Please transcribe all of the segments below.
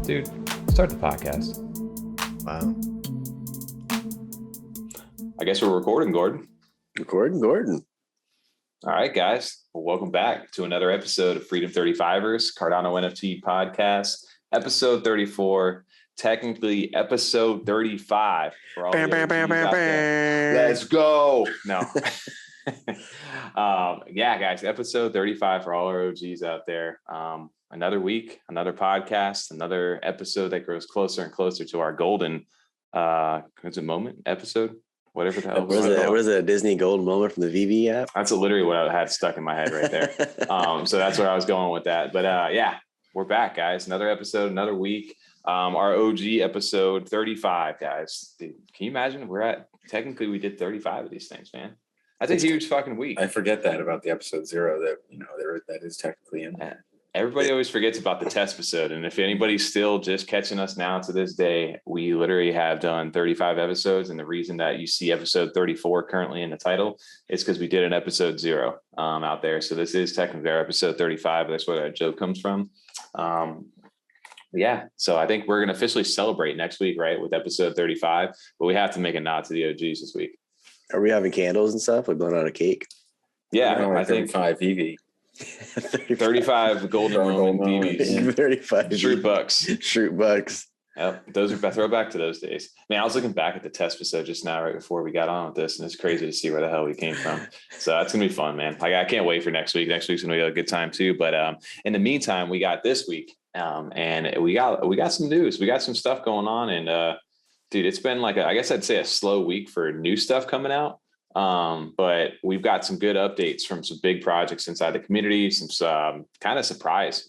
Dude, start the podcast. Wow. I guess we're recording, Gordon. Gordon. All right, guys. Well, welcome back to another episode of Freedom 35ers, Cardano NFT podcast, episode 34, technically episode 35 for all the OGs out there. Let's go. No. Yeah, guys, episode 35 for all our OGs out there. Another week, another podcast, another episode that grows closer and closer to our golden moment episode, whatever the hell. What is it? A Disney golden moment from the VV app? That's literally what I had stuck in my head right there. So that's where I was going with that. But yeah, we're back, guys. Another episode, another week. Our OG episode 35, guys. Dude, can you imagine? Technically we did 35 of these things, man. That's a huge fucking week. I forget that about the episode 0 that, that is technically in there. Everybody always forgets about the test episode. And if anybody's still just catching us now to this day, we literally have done 35 episodes. And the reason that you see episode 34 currently in the title is because we did an episode 0 out there. So this is technically our episode 35. That's where that joke comes from. Yeah. So I think we're going to officially celebrate next week, right, with episode 35. But we have to make a nod to the OGs this week. Are we having candles and stuff? Like blowing out a cake? Yeah, I think 35 VV. 35 golden moment BBs. 35 Shroot bucks. Shroot bucks. Yep, those are throwback to those days. Man, I was looking back at the test episode just now, right before we got on with this, and it's crazy to see where the hell we came from. So that's gonna be fun, man. Like I can't wait for next week. Next week's gonna be a good time too. But in the meantime, we got this week, and we got some news. We got some stuff going on, and dude, it's been like I guess I'd say a slow week for new stuff coming out. But we've got some good updates from some big projects inside the community, some kind of surprise,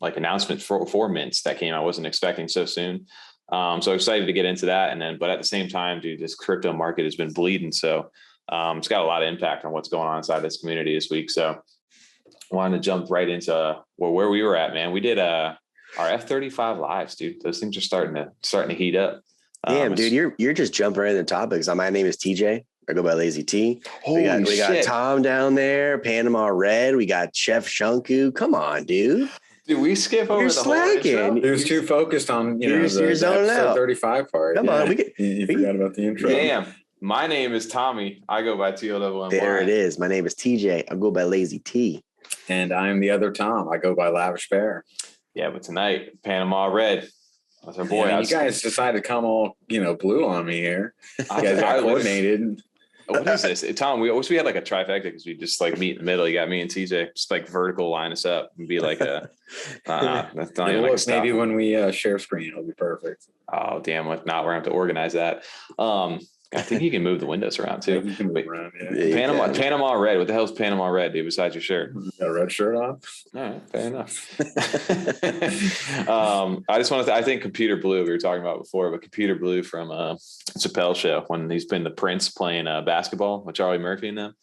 like announcements for mints that came. I wasn't expecting so soon. So excited to get into that. But at the same time, dude, this crypto market has been bleeding. So, it's got a lot of impact on what's going on inside this community this week. So I wanted to jump right into where we were at, man. We did, our F35 lives, dude. Those things are starting to heat up. Damn, dude, you're just jumping right into the topics. My name is TJ. I go by Lazy T. We got Tom down there, Panama Red. We got Chef Shunku. Come on, dude. Did we skip over You're the slacking. whole intro? He was too focused on you're zoning out. 35 part. Come on, you forgot about the intro. Damn. My name is Tommy. I go by TLWM. There it is. My name is TJ. I go by Lazy T. And I'm the other Tom. I go by Lavish Bear. Yeah, but tonight, Panama Red. That's our boy. Yeah, you guys decided to come all, blue on me here. You guys got coordinated. What is this? Tom, we wish we had like a trifecta because we just like meet in the middle. You got me and TJ, just like vertical line us up and be like that's not even like maybe when we share screen, it'll be perfect. Oh, damn. If not, we're going to have to organize that. I think you can move the windows around too. You can move around, yeah. Panama Red. What the hell is Panama Red, dude, besides your shirt? You got a red shirt on? All right, fair enough. I just wanted to, I think Computer Blue, we were talking about before, but Computer Blue from Chappelle Show, when he's been the Prince playing basketball with Charlie Murphy and them,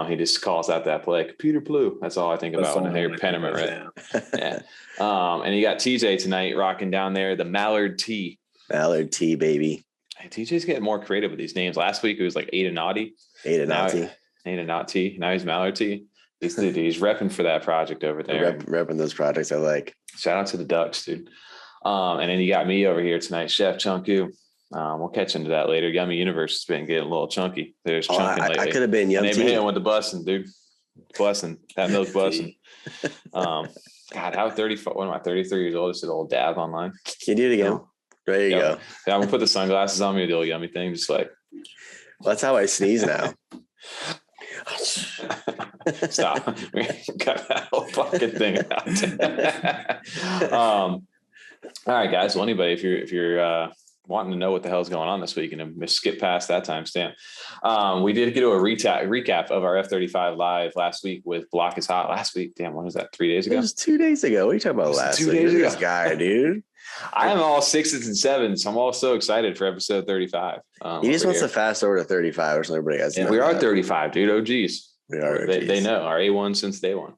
he just calls out that play, Computer Blue. That's all I think about when I hear Panama Red. Yeah. And you got TJ tonight rocking down there, the Mallard T. Mallard T, baby. Hey, TJ's getting more creative with these names. Last week it was like Ada Naughty. Ada Naughty. Now he's Mallard T. He's repping for that project over there. Repping those projects I like. Shout out to the Ducks, dude. And then you got me over here tonight, Chef Chunku. We'll catch into that later. Yummi Universe has been getting a little chunky. There's chunking lately. I could have been Yummi. They've been hitting with the bussin, dude. Bussin. That milk bussin. God, how 34? What am I? 33 years old? Just did a little dab online. Can you do it again? There you go. Yeah, I'm gonna put the sunglasses on me, the old Yummi thing, just like. Well, that's how I sneeze now. Stop. We got that whole fucking thing out. All right, guys. Well, anybody, if you're wanting to know what the hell's going on this week and skip past that timestamp, we did get a recap of our F35 live last week with Block is Hot. Last week, damn, when was that? 3 days ago? It was 2 days ago. What are you talking about last week? 2 days ago. This guy, dude. I am all 6s and 7s. So I'm all so excited for episode 35. He just wants to fast over to 35 or something. Everybody has we are 35, dude. OGs. We are. They know our A1 since day one.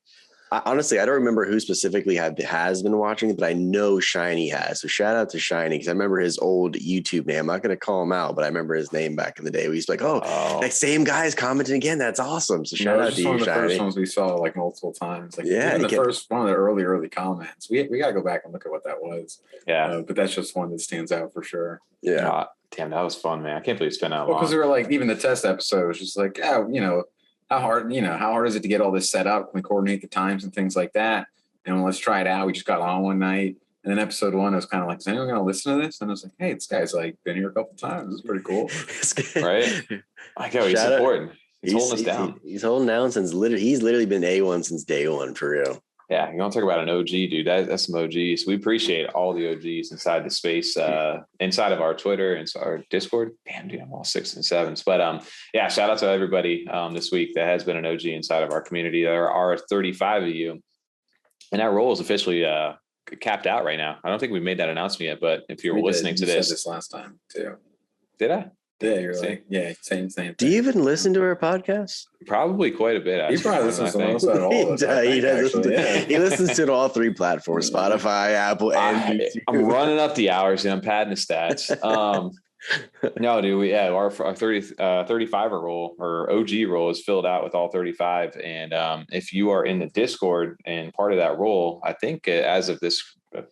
Honestly, I don't remember who specifically has been watching it, but I know Shiny has. So shout out to Shiny, because I remember his old YouTube name. I'm not going to call him out, but I remember his name back in the day. We used to be like, that same guy's commenting again. That's awesome. So shout out to you, one of the Shiny. first ones we saw like multiple times. Like yeah, even first one of the early comments. We got to go back and look at what that was. Yeah, but that's just one that stands out for sure. Yeah. Damn, that was fun, man. I can't believe it's been that long. Because we were like, even the test episode was just like, how hard is it to get all this set up? Can we coordinate the times and things like that? And let's try it out. We just got on one night. And then episode 1, I was kind of like, is anyone going to listen to this? And I was like, hey, this guy's like been here a couple times. This is pretty cool. Right? I know he's important. He's holding us down. He's holding down since he's literally been A1 since day one, for real. Yeah, you want to talk about an OG, dude. That's some OGs. We appreciate all the OGs inside the space, inside of our Twitter and our Discord. Damn, dude, I'm all 6 and 7s. But yeah, shout out to everybody this week that has been an OG inside of our community. There are 35 of you, and that role is officially capped out right now. I don't think we made that announcement yet, but if you're listening to this, said this last time too. Did I? Yeah, you're like, yeah, same thing. Do you even listen to our podcast? Probably quite a bit. He probably listens to most of all of us. He listens to all 3 platforms: Spotify, Apple, and YouTube. I'm running up the hours and I'm padding the stats. No, dude, our 35er role or OG role is filled out with all 35. And if you are in the Discord and part of that role, I think as of this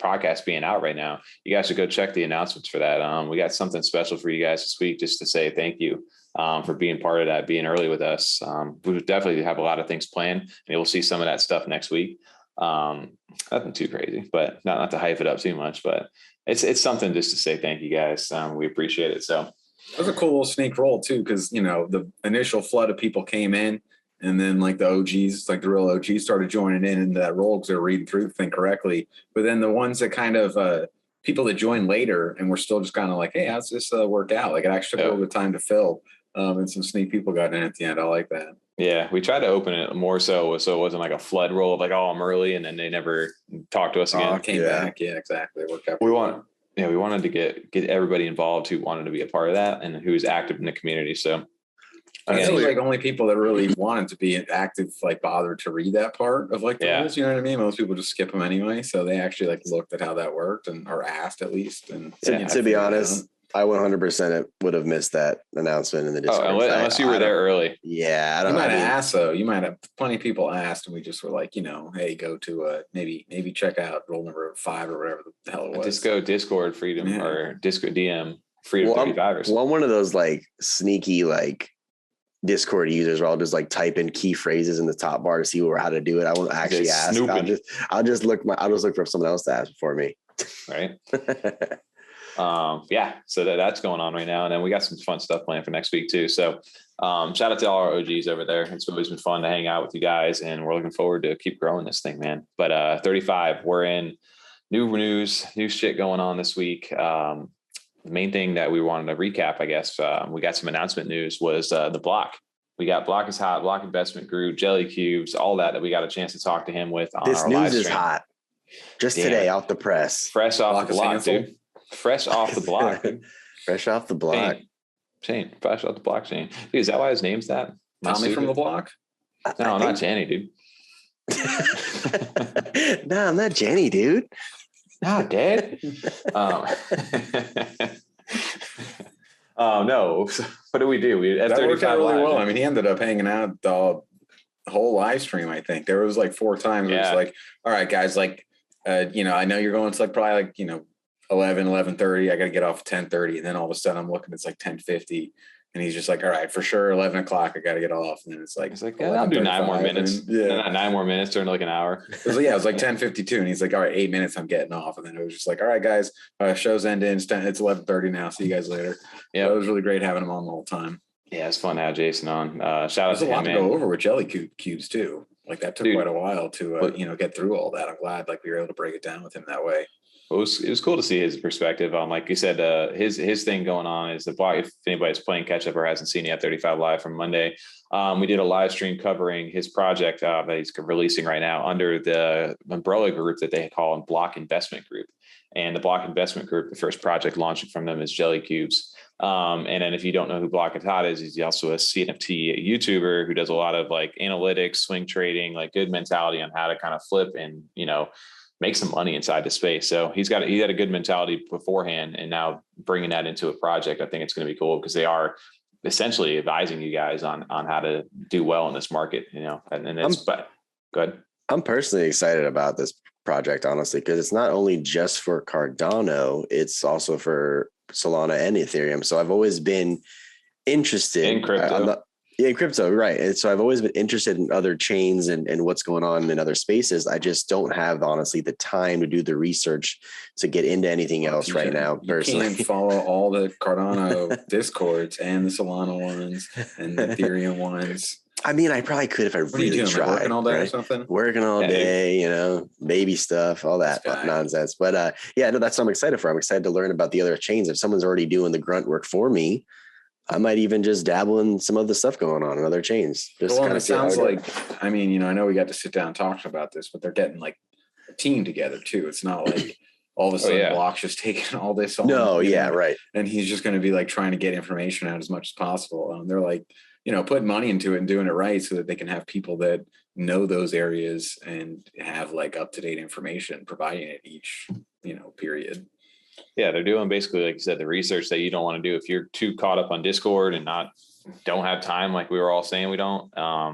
podcast being out right now, you guys should go check the announcements for that. We got something special for you guys this week just to say thank you for being part of that, being early with us. We definitely have a lot of things planned, and you'll see some of that stuff next week. Nothing too crazy, but not to hype it up too much, but it's something just to say thank you guys. We appreciate it. So that was a cool little sneak roll too, because the initial flood of people came in, and then like the OGs, like the real OGs, started joining in that role because they're reading through the thing correctly. But then the ones that kind of people that joined later and were still just kind of like, hey, how's this work out? Like it actually took a little bit of time to fill, and some sneak people got in at the end. I like that. Yeah, we tried to open it more so it wasn't like a flood roll of like, oh, I'm early, and then they never talked to us again. Came back. Yeah, exactly. It worked out. We wanted to get everybody involved who wanted to be a part of that and who's active in the community. So I think like only people that really wanted to be active like bothered to read that part of like the rules. You know what I mean? Most people just skip them anyway. So they actually like looked at how that worked or asked at least. And to be honest, I 100% would have missed that announcement in the Discord. Unless you were there early. Yeah, You might have asked though. You might have plenty of people asked, and we just were like, hey, go to maybe check out roll number 5 or whatever the hell it was. Just go Discord Freedom or Discord DM Freedom 35 or something. Well, one of those like sneaky like Discord users where I'll just like type in key phrases in the top bar to see how to do it. I won't actually ask. I'll just look for someone else to ask for me. Right. So that's going on right now. And then we got some fun stuff planned for next week too. So shout out to all our OGs over there. It's always been fun to hang out with you guys, and we're looking forward to keep growing this thing, man. But 35, we're in new news, new shit going on this week. The main thing that we wanted to recap, I guess, we got some announcement news was the Block. We got Block is Hot, Block Investment Group, Jellycubes, all that we got a chance to talk to him with on this our news live stream. Is hot. Just today, off the press. Fresh off the block, dude. Fresh off the block. Fresh off the block. Shane. Fresh off the block, Shane. Dude, is that why his name's that? Tommy from the block? No, not Jenny, dude. No, I'm not Jenny, dude. No, Dad. No. What do we do? That worked out really well. I mean, he ended up hanging out the whole live stream. I think there was like 4 times. It was like, all right, guys, like, I know you're going to like probably like 11:30. I got to get off at 10:30, and then all of a sudden I'm looking. It's like 10:50, and he's just like, all right, for sure, 11 o'clock. I got to get off, and then it's like I'll do 9 more minutes. And 9 more minutes during like an hour. It was like 10:52, and he's like, all right, 8 minutes. I'm getting off, and then it was just like, all right, guys, show's ending. It's 11:30 now. See you guys later. Yeah, it was really great having him on the whole time. Yeah, it's fun to have Jason on. Shout out to him, man. There's a lot to go over with Jellycubes too. Like that took quite a while to get through all that. I'm glad like we were able to break it down with him that way. It was cool to see his perspective. Like you said, his thing going on is the block. If anybody's playing catch up or hasn't seen it, 35 Live from Monday, we did a live stream covering his project that he's releasing right now under the umbrella group that they call Block Investment Group. And the Block Investment Group, the first project launching from them is Jellycubes. And then if you don't know who BlockOwls is, he's also a CNFT YouTuber who does a lot of like analytics, swing trading, like good mentality on how to kind of flip and, make some money inside the space. So he had a good mentality beforehand, and now bringing that into a project, I think it's going to be cool because they are essentially advising you guys on how to do well in this market, and it's, but go ahead. I'm personally excited about this project, honestly, because it's not only just for Cardano, it's also for Solana and Ethereum. So I've always been interested in crypto. In crypto, right. And so I've always been interested in other chains and what's going on in other spaces. I just don't have, honestly, the time to do the research to get into anything else right now, personally. You can't follow all the Cardano discords and the Solana ones and the Ethereum ones. I mean, I probably could if I really tried. Like working all day or something? Working all day, baby stuff, all that nonsense. But that's what I'm excited for. I'm excited to learn about the other chains. If someone's already doing the grunt work for me, I might even just dabble in some of the stuff going on in other chains. Just kind of sounds like, I know we got to sit down and talk about this, but they're getting like a team together too. It's not like all of a sudden Block's just taking all this on. No, right. And he's just going to be like trying to get information out as much as possible. They're like, putting money into it and doing it right so that they can have people that know those areas and have like up-to-date information providing it each, period. Yeah, they're doing basically, like you said, the research that you don't want to do if you're too caught up on Discord and don't have time, like we were all saying we don't.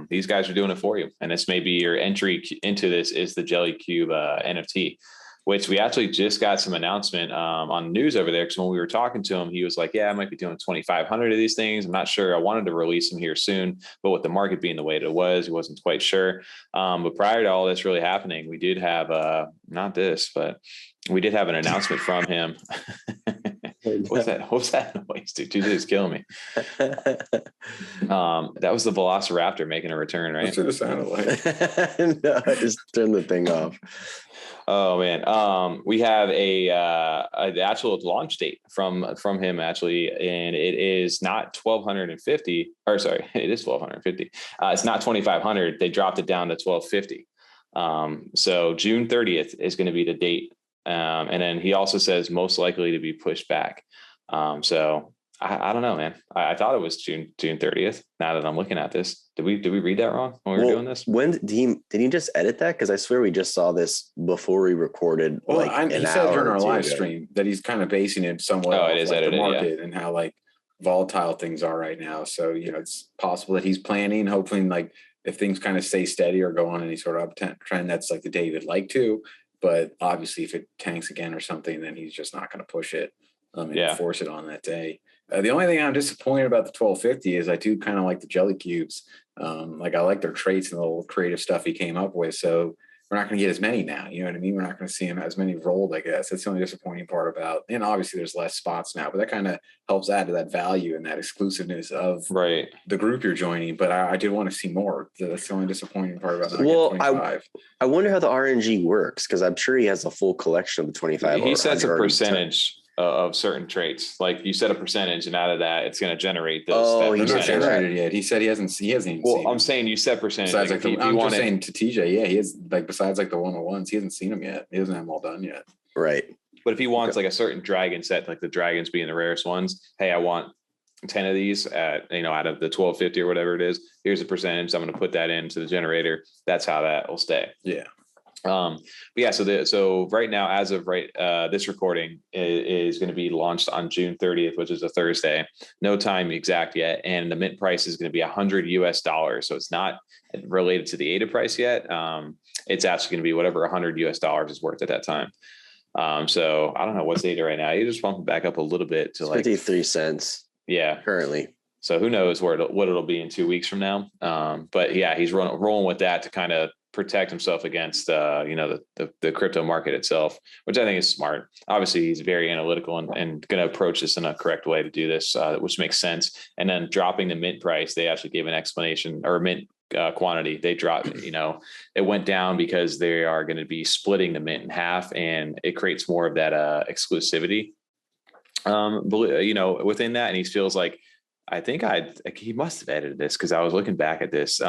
These guys are doing it for you. And this may be your entry into this is the Jellycube NFT, which we actually just got some announcement on the news over there. Because when we were talking to him, he was like, yeah, I might be doing 2,500 of these things. I'm not sure. I wanted to release them here soon, but with the market being the way it was, he wasn't quite sure. But prior to all this really happening, we did have not this, but we did have an announcement from him. What's that noise, dude? Dude, it's killing me. That was the Velociraptor making a return, right? That's what it sounded like. No, I just turned the thing off. Oh man. We have an actual launch date from him actually, and it is not 1,250, or sorry, it is 1,250. It's not 2,500. They dropped it down to 1,250. So June 30th is going to be the date. And then he also says most likely to be pushed back. So I don't know, man. I thought it was June 30th. Now that I'm looking at this, did we read that wrong when we were doing this? When did he just edit that? Because I swear we just saw this before we recorded. Well, he said during our live stream that he's kind of basing it somewhat off the market and how like volatile things are right now. So it's possible that he's planning, hopefully, like if things kind of stay steady or go on any sort of uptrend, that's like the day he'd like to. But obviously, if it tanks again or something, then he's just not going to push it and force it on that day. The only thing I'm disappointed about the 1,250 is I do kind of like the Jellycubes. Like I like their traits and the little creative stuff he came up with. So we're not going to get as many now. You know what I mean? We're not going to see him as many rolled, I guess. That's the only disappointing part about. And obviously, there's less spots now, but that kind of helps add to that value and that exclusiveness of the group you're joining. But I did want to see more. That's the only disappointing part about not getting 25. I wonder how the RNG works because I'm sure he has a full collection of the 25. He sets a percentage of certain traits. Like you set a percentage, and out of that, it's going to generate those. Oh, he's not generated yet. He said he hasn't even seen. Well, I'm saying you set percentage. Besides, like I'm just saying to TJ, he has like besides like the 101s, he hasn't seen them yet. He doesn't have them all done yet. Right. But if he wants like a certain dragon set, like the dragons being the rarest ones, hey, I want 10 of these at out of the 1,250 or whatever it is. Here's a percentage. I'm going to put that into the generator. That's how that will stay. Yeah. But yeah, so right now, as of this recording is going to be launched on June 30th, which is a Thursday. No time exact yet, and the mint price is going to be $100 US. So it's not related to the ADA price yet. It's actually going to be whatever $100 US is worth at that time. So I don't know what's ADA right now. You just bump it back up a little bit to 53 cents. Yeah, currently. So who knows what it'll be in 2 weeks from now. But yeah, he's rolling with that to kind of protect himself against the crypto market itself, which I think is smart. Obviously, he's very analytical and going to approach this in a correct way to do this, which makes sense. And then dropping the mint price, they actually gave an explanation, or mint quantity. They dropped, it went down because they are going to be splitting the mint in half, and it creates more of that exclusivity, within that. And he feels like, I think he must have edited this because I was looking back at this.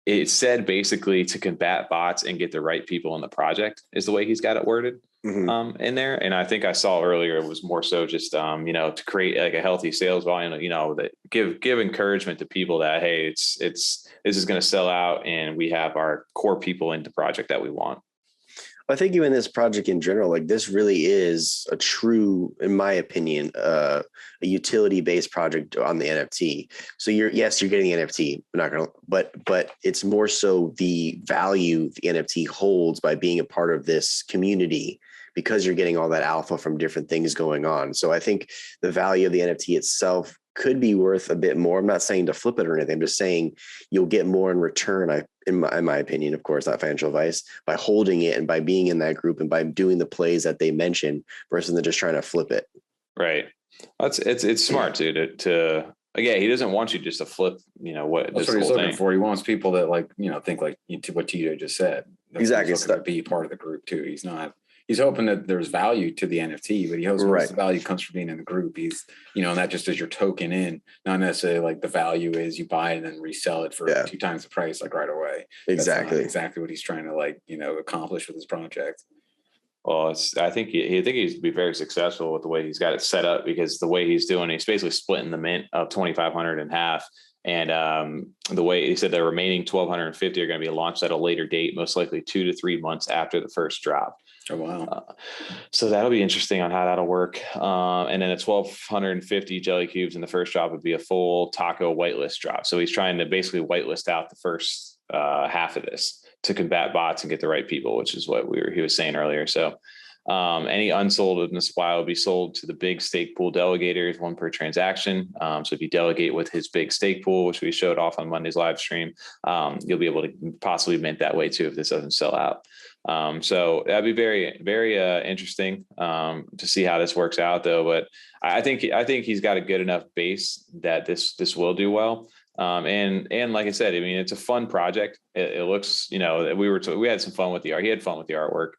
It said basically to combat bots and get the right people in the project is the way he's got it worded. in there. And I think I saw earlier it was more so just to create like a healthy sales volume, that give encouragement to people that, hey, this is going to sell out and we have our core people in the project that we want. I think even this project in general, like this really is a true, in my opinion, a utility-based project on the NFT. So you're getting the NFT, but it's more so the value the NFT holds by being a part of this community, because you're getting all that alpha from different things going on. So I think the value of the NFT itself could be worth a bit more. I'm not saying to flip it or anything. I'm just saying you'll get more in return, in my opinion, of course, not financial advice, by holding it and by being in that group and by doing the plays that they mention versus than just trying to flip it. Right. It's smart to again, he doesn't want you just to flip, what that's what he's looking for. He wants people that think like what TJ just said. Exactly. To be part of the group too. He's hoping that there's value to the NFT, but he hopes most of the value comes from being in the group. He's, and that just as your token in, not necessarily like the value is you buy it and then resell it for 2 times the price, like right away. Exactly. That's exactly what he's trying to accomplish with his project. Well, I think he's be very successful with the way he's got it set up, because the way he's doing, he's basically splitting the mint of 2,500 in half. And the way he said the remaining 1,250 are going to be launched at a later date, most likely 2 to 3 months after the first drop. Oh, wow. So that'll be interesting on how that'll work. And then the 1,250 Jellycubes in the first drop would be a full taco whitelist drop. So he's trying to basically whitelist out the first half of this to combat bots and get the right people, which is what he was saying earlier. So any unsold in the supply will be sold to the big stake pool delegators, 1 per transaction. So if you delegate with his big stake pool, which we showed off on Monday's live stream, you'll be able to possibly mint that way too if this doesn't sell out. So that'd be very, very interesting to see how this works out, though. But I think he's got a good enough base that this will do well. And like I said, I mean, it's a fun project. It looks, we had some fun with the art. He had fun with the artwork.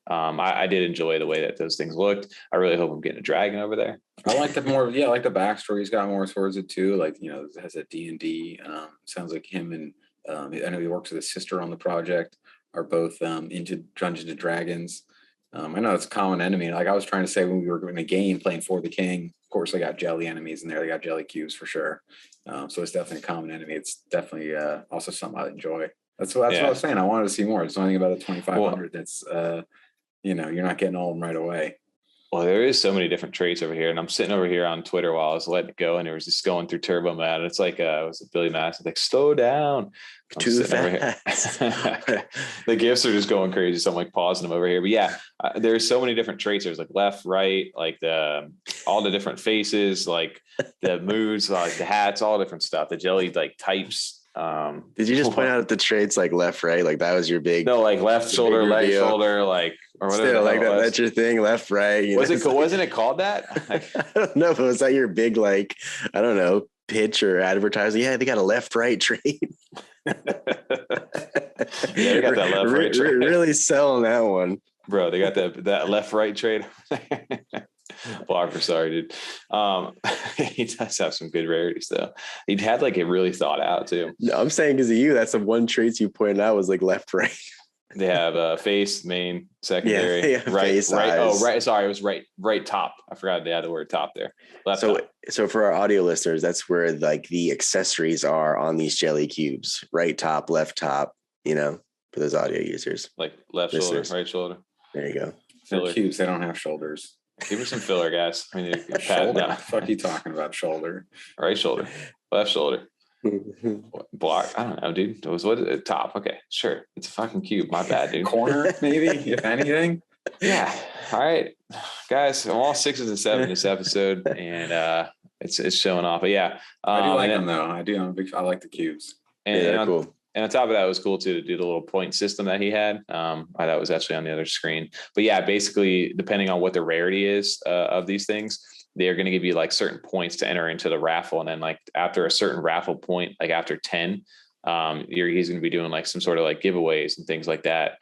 I did enjoy the way that those things looked. I really hope I'm getting a dragon over there. I like the backstory. He's got more towards it too. Like, it has a D&D. Sounds like him and I know he works with his sister on the project, are both into Dungeons and Dragons. I know it's a common enemy. Like I was trying to say when we were in a game playing For the King, of course they got jelly enemies in there. They got Jellycubes for sure. So it's definitely a common enemy. It's definitely also something I enjoy. That's what I was saying. I wanted to see more. There's something about the 2,500 that's you're not getting all of them right away. Well, there is so many different traits over here, and I'm sitting over here on Twitter while I was letting it go, and it was just going through turbo mode. And it's like, was it Billy Madison? Like, slow down. Too fast. The gifts are just going crazy, so I'm like pausing them over here. But yeah, there's so many different traits. There's like left, right, like all the different faces, like the moods, like the hats, all different stuff. The jelly like types. Did you just point out the traits like left, right? Like that was your big like left shoulder, right shoulder, like or whatever. Still, like that's your thing, left, right. Wasn't it called that? I don't know, but was that your big I don't know, pitch or advertising? Yeah, they got a left, right trait. Yeah, they got that left, right trait. Really selling that one, bro. They got that left, right trait. Blocker, sorry, dude. He does have some good rarities though. He'd had like it really thought out too. No, I'm saying because of you, that's the one traits you pointed out was like left, right. They have face, main, secondary, yeah, right, face, right. Eyes. Oh, right. Sorry, it was right top. I forgot they had the word top there. Left so top. So for our audio listeners, that's where like the accessories are on these Jellycubes. Right top, left top. For those audio users, like left listeners. Shoulder, right shoulder. There you go. Filler cubes. They don't have shoulders. Give her some filler, guys. I mean, shoulder. What the fuck are you talking about? Shoulder. Right shoulder. Left shoulder. Block. I don't know, dude. It was what top. Okay, sure. It's a fucking cube. My bad, dude. Corner, maybe, if anything. Yeah. All right, guys. I'm all 6s and 7s this episode, and it's showing off. But yeah, I do like them though. I like the cubes. And cool. And on top of that, it was cool too to do the little point system that he had. That was actually on the other screen. But yeah, basically, depending on what the rarity is of these things, they're going to give you like certain points to enter into the raffle. And then like after a certain raffle point, like after 10, he's going to be doing like some sort of like giveaways and things like that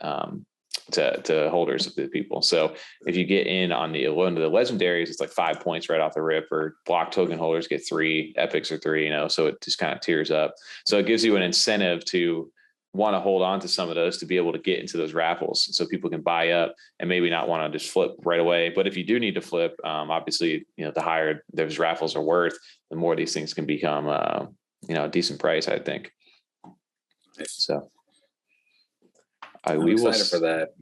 to holders of the people. So if you get in on one of the legendaries, it's like 5 points right off the rip, or block token holders get 3, epics are 3, so it just kind of tiers up. So it gives you an incentive to want to hold on to some of those to be able to get into those raffles so people can buy up and maybe not want to just flip right away. But if you do need to flip, obviously, the higher those raffles are worth, the more these things can become, a decent price, I think. So I'm excited for that.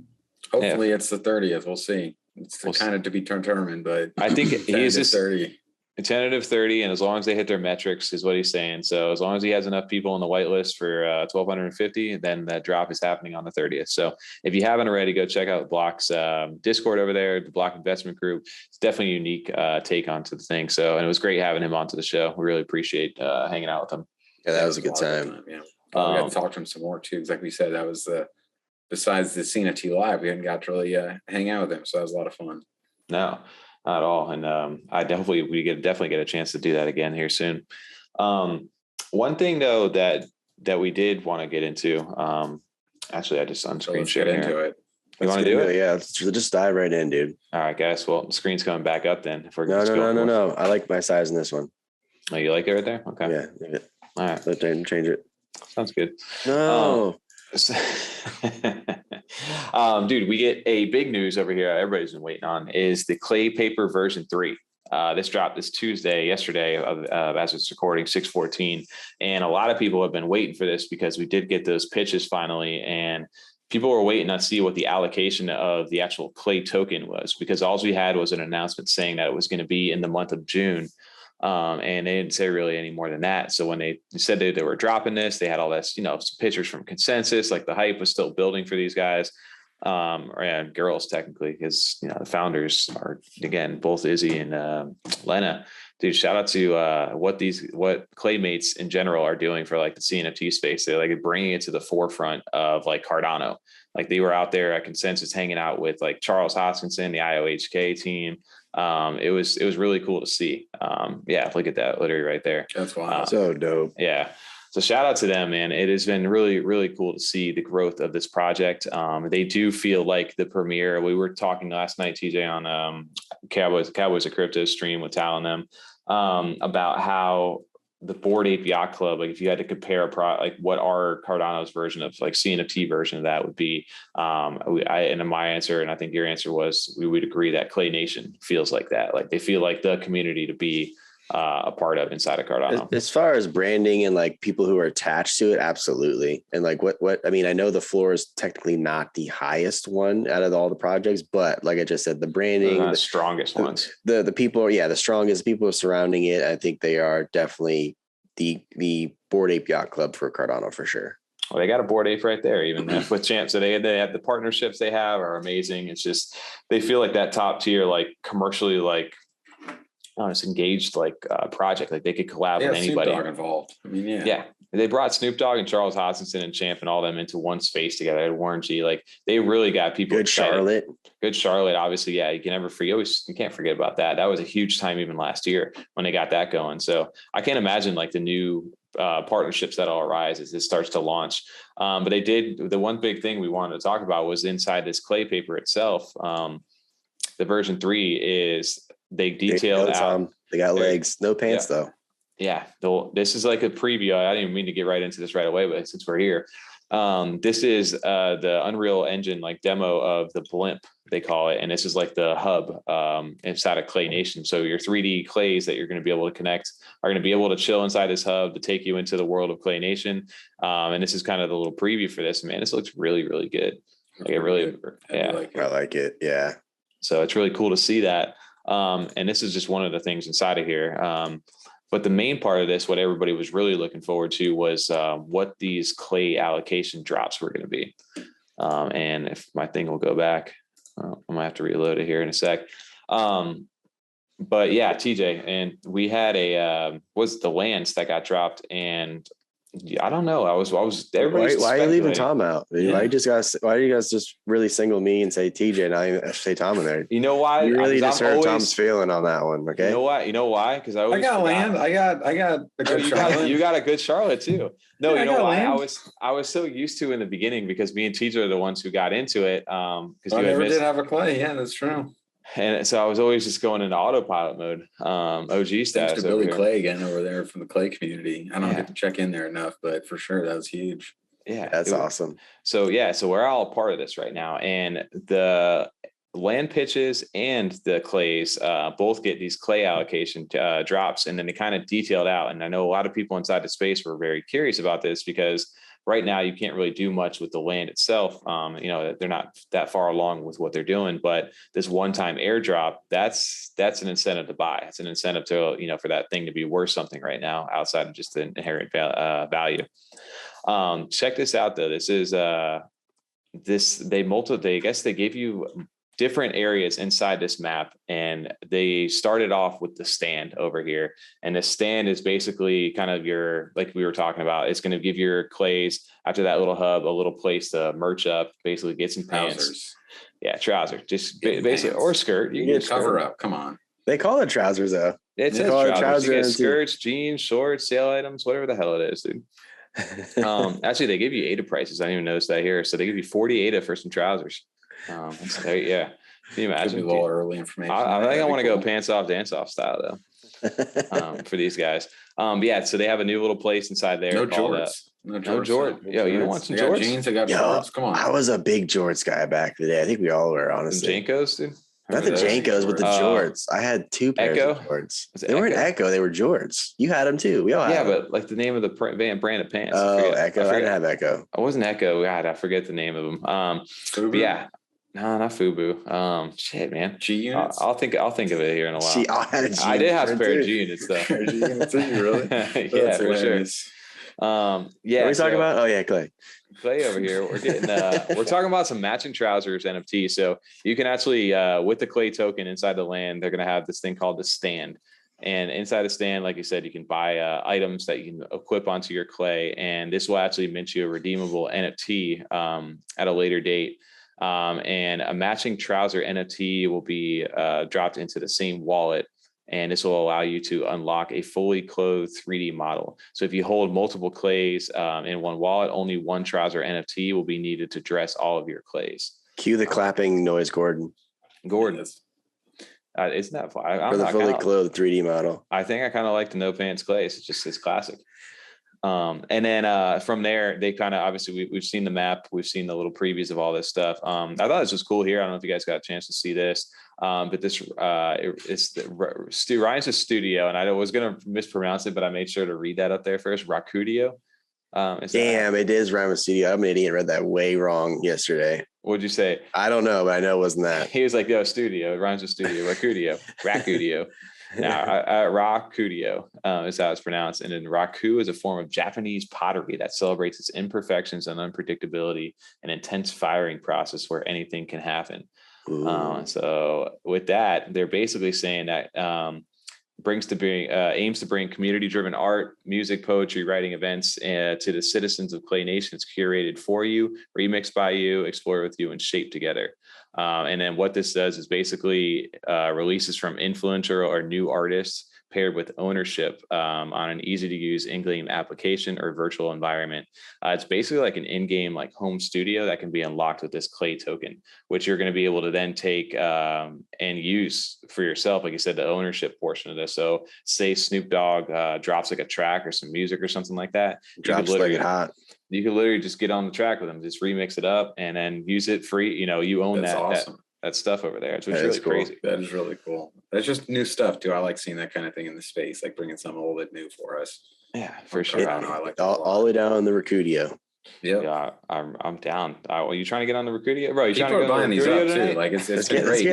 Hopefully it's the 30th. We'll see. It's kind of to be determined, but I think he's just 30. A tentative 30, and as long as they hit their metrics is what he's saying. So as long as he has enough people on the whitelist for 1,250, then that drop is happening on the 30th. So if you haven't already, go check out Block's Discord over there, the Block Investment Group. It's definitely a unique take onto the thing. So, and it was great having him onto the show. We really appreciate hanging out with him. Yeah, that was a good time. Yeah, we got to talk to him some more too. Because like we said, that was besides the CNFT live, we hadn't got to really hang out with him. So that was a lot of fun. No. Not at all. And we definitely get a chance to do that again here soon. One thing though that we did want to get into, actually I just unscreen share into it. You want to do it? Yeah, let's just dive right in, dude. All right, guys. Well, the screen's coming back up then. If we're no. I like my size in this one. Oh, you like it right there? Okay. Yeah. Leave it. All right. Let's change it. Sounds good. No. Dude, we get a big news over here. Everybody's been waiting on is the Clay Paper version 3. This dropped this yesterday, as it's recording 6/14. And a lot of people have been waiting for this because we did get those pitches finally. And people were waiting to see what the allocation of the actual Clay token was, because all we had was an announcement saying that it was going to be in the month of June. And they didn't say really any more than that. So when they said they were dropping this, they had all this, some pictures from consensus, like the hype was still building for these guys, and girls technically, because, the founders are, again, both Izzy and Lena. Dude, shout out to what Claymates in general are doing for like the CNFT space. They're like bringing it to the forefront of like Cardano. Like they were out there at Consensus hanging out with like Charles Hoskinson, the IOHK team. It was really cool to see. Yeah, look at that literally right there. That's wild. So dope. Yeah. So shout out to them, man. It has been really, really cool to see the growth of this project. They do feel like the premiere. We were talking last night, TJ, on Cowboys of Crypto stream with Tal and them, about how the Bored Ape Yacht Club, like if you had to compare like what our Cardano's version of like CNFT version of that would be, and my answer, and I think your answer was, we would agree that Clay Nation feels like that. Like they feel like the community to be a part of inside of Cardano. As far as branding and like people who are attached to it, absolutely. And like what I mean, I know the floor is technically not the highest one out of all the projects, but like I just said, the branding, the strongest ones, the people, the strongest people surrounding it. I think they are definitely the Bored Ape Yacht Club for Cardano for sure. Well, they got a Bored Ape right there, even with Champ. So they have the partnerships they have are amazing. It's just, they feel like that top tier, like commercially, like, it's engaged like project, like they could collab with anybody. Snoop Dogg involved. I mean, yeah. They brought Snoop Dogg and Charles Hoskinson and Champ and all them into one space together. And Warren G, like they really got people excited. Good Charlotte, obviously, yeah. You can never forget. You can't forget about that. That was a huge time even last year when they got that going. So I can't imagine like the new partnerships that'll arise as this starts to launch. But they did. The one big thing we wanted to talk about was inside this Clay paper itself. The version 3 is. They detailed out. They got legs, no pants though. Yeah, this is like a preview. I didn't even mean to get right into this right away, but since we're here, this is the Unreal Engine like demo of the blimp, they call it, and this is like the hub inside of Clay Nation. So your 3D clays that you're going to be able to connect are going to be able to chill inside this hub to take you into the world of Clay Nation. And this is kind of the little preview for this. Man, this looks really, really good. Like it really, I like it. Yeah. So it's really cool to see that. And this is just one of the things inside of here. But the main part of this, what everybody was really looking forward to was what these Clay allocation drops were going to be. And if my thing will go back, I'm gonna have to reload it here in a sec. But yeah, TJ, and we had was the Lance that got dropped, and I don't know. I was. Everybody's why are you leaving Tom out? Yeah. Why do you guys just really single me and say TJ and I even say Tom in there? You know why? You really just hurt Tom's feeling on that one. Okay. You know why? Because I got Land. I got a good Charlotte. You got a good Charlotte too. No, yeah, you know why? I was so used to in the beginning because me and TJ are the ones who got into it. Because I never did have a Clay. Yeah, that's true. And so I was always just going into autopilot mode, OG status. Thanks to Billy Clay again over there from the Clay community. I don't get to check in there enough, but for sure that was huge. Yeah, That's awesome. So we're all a part of this right now, and the land pitches and the clays both get these clay allocation drops, and then they kind of detailed out. And I know a lot of people inside the space were very curious about this because right now you can't really do much with the land itself. They're not that far along with what they're doing, but this one-time airdrop, that's an incentive to buy. It's an incentive to, for that thing to be worth something right now outside of just the inherent value. Check this out though. This is I guess they gave you different areas inside this map, and they started off with the stand over here. And the stand is basically kind of your, like we were talking about, it's going to give your clays after that little hub a little place to merch up, basically get some pants. Yeah, trousers, just basically, or skirt. You can cover up. Come on. They call it trousers though. It says trousers. You get skirts, jeans, shorts, sale items, whatever the hell it is, dude. Actually, they give you ADA prices. I didn't even notice that here. So they give you 40 ADA for some trousers. Yeah. Can you imagine? A little early information. I think I want to go pants off, dance off style though. For these guys. So they have a new little place inside there. No jorts. No jorts. Yo, you don't want some jorts? Jeans. I got jorts. Come on. I was a big jorts guy back in the day. I think we all were, honestly. Some Jankos, dude. Not the Jankos, but the jorts. I had 2 pairs of jorts. They weren't Echo. They were jorts. You had them too. We all had them. But like the name of the brand of pants. Oh, Echo. I didn't have Echo. I wasn't Echo. God, I forget the name of them. Yeah. No, not FUBU. Shit, man. G units. I'll think of it here in a while. I did have a pair of G units though. G units, really? Yeah, for sure. What are we talking about? Oh yeah, Clay over here. We're getting we're talking about some matching trousers NFT. So you can actually with the Clay token inside the land, they're going to have this thing called the stand. And inside the stand, like you said, you can buy items that you can equip onto your Clay, and this will actually mint you a redeemable NFT at a later date. And a matching trouser NFT will be dropped into the same wallet. And this will allow you to unlock a fully clothed 3D model. So if you hold multiple clays in one wallet, only one trouser NFT will be needed to dress all of your clays. Cue the clapping noise, Gordon. Isn't that fun? For the fully clothed 3D model. I think I kind of like the no pants clays. It's classic. And then from there, they kind of, obviously we've seen the map, we've seen the little previews of all this stuff. I thought this was cool here. I don't know if you guys got a chance to see this, but this it's Ryan's studio, and I was going to mispronounce it, but I made sure to read that up there first. Rakudio. Damn, it is Ryan Studio. I'm an idiot. Read that way wrong yesterday. What'd you say? I don't know, but I know it wasn't that. He was like, "Yo, studio." Ryan's studio. Rakudio. Now, Rakudio is how it's pronounced. And then Raku is a form of Japanese pottery that celebrates its imperfections and unpredictability, an intense firing process where anything can happen. So with that, they're basically saying that aims to bring community-driven art, music, poetry, writing events to the citizens of Clay Nation. It's curated for you, remixed by you, explored with you, and shaped together. And then what this does is basically releases from influencer or new artists paired with ownership on an easy-to-use in-game application or virtual environment. It's basically like an in-game like home studio that can be unlocked with this Clay token, which you're going to be able to then take and use for yourself. Like you said, the ownership portion of this. So say Snoop Dogg drops like a track or some music or something like that. Drops like it hot. You can literally just get on the track with them, just remix it up and then use it free. You own that stuff over there. It's really crazy. That is really cool. That's just new stuff too. I like seeing that kind of thing in the space, like bringing something a little bit new for us. Yeah, for sure. I like all the way down on the Rakudio. Yeah, I'm down. Are you trying to get on the Rakudio, bro? People are buying these up too. Like it's great.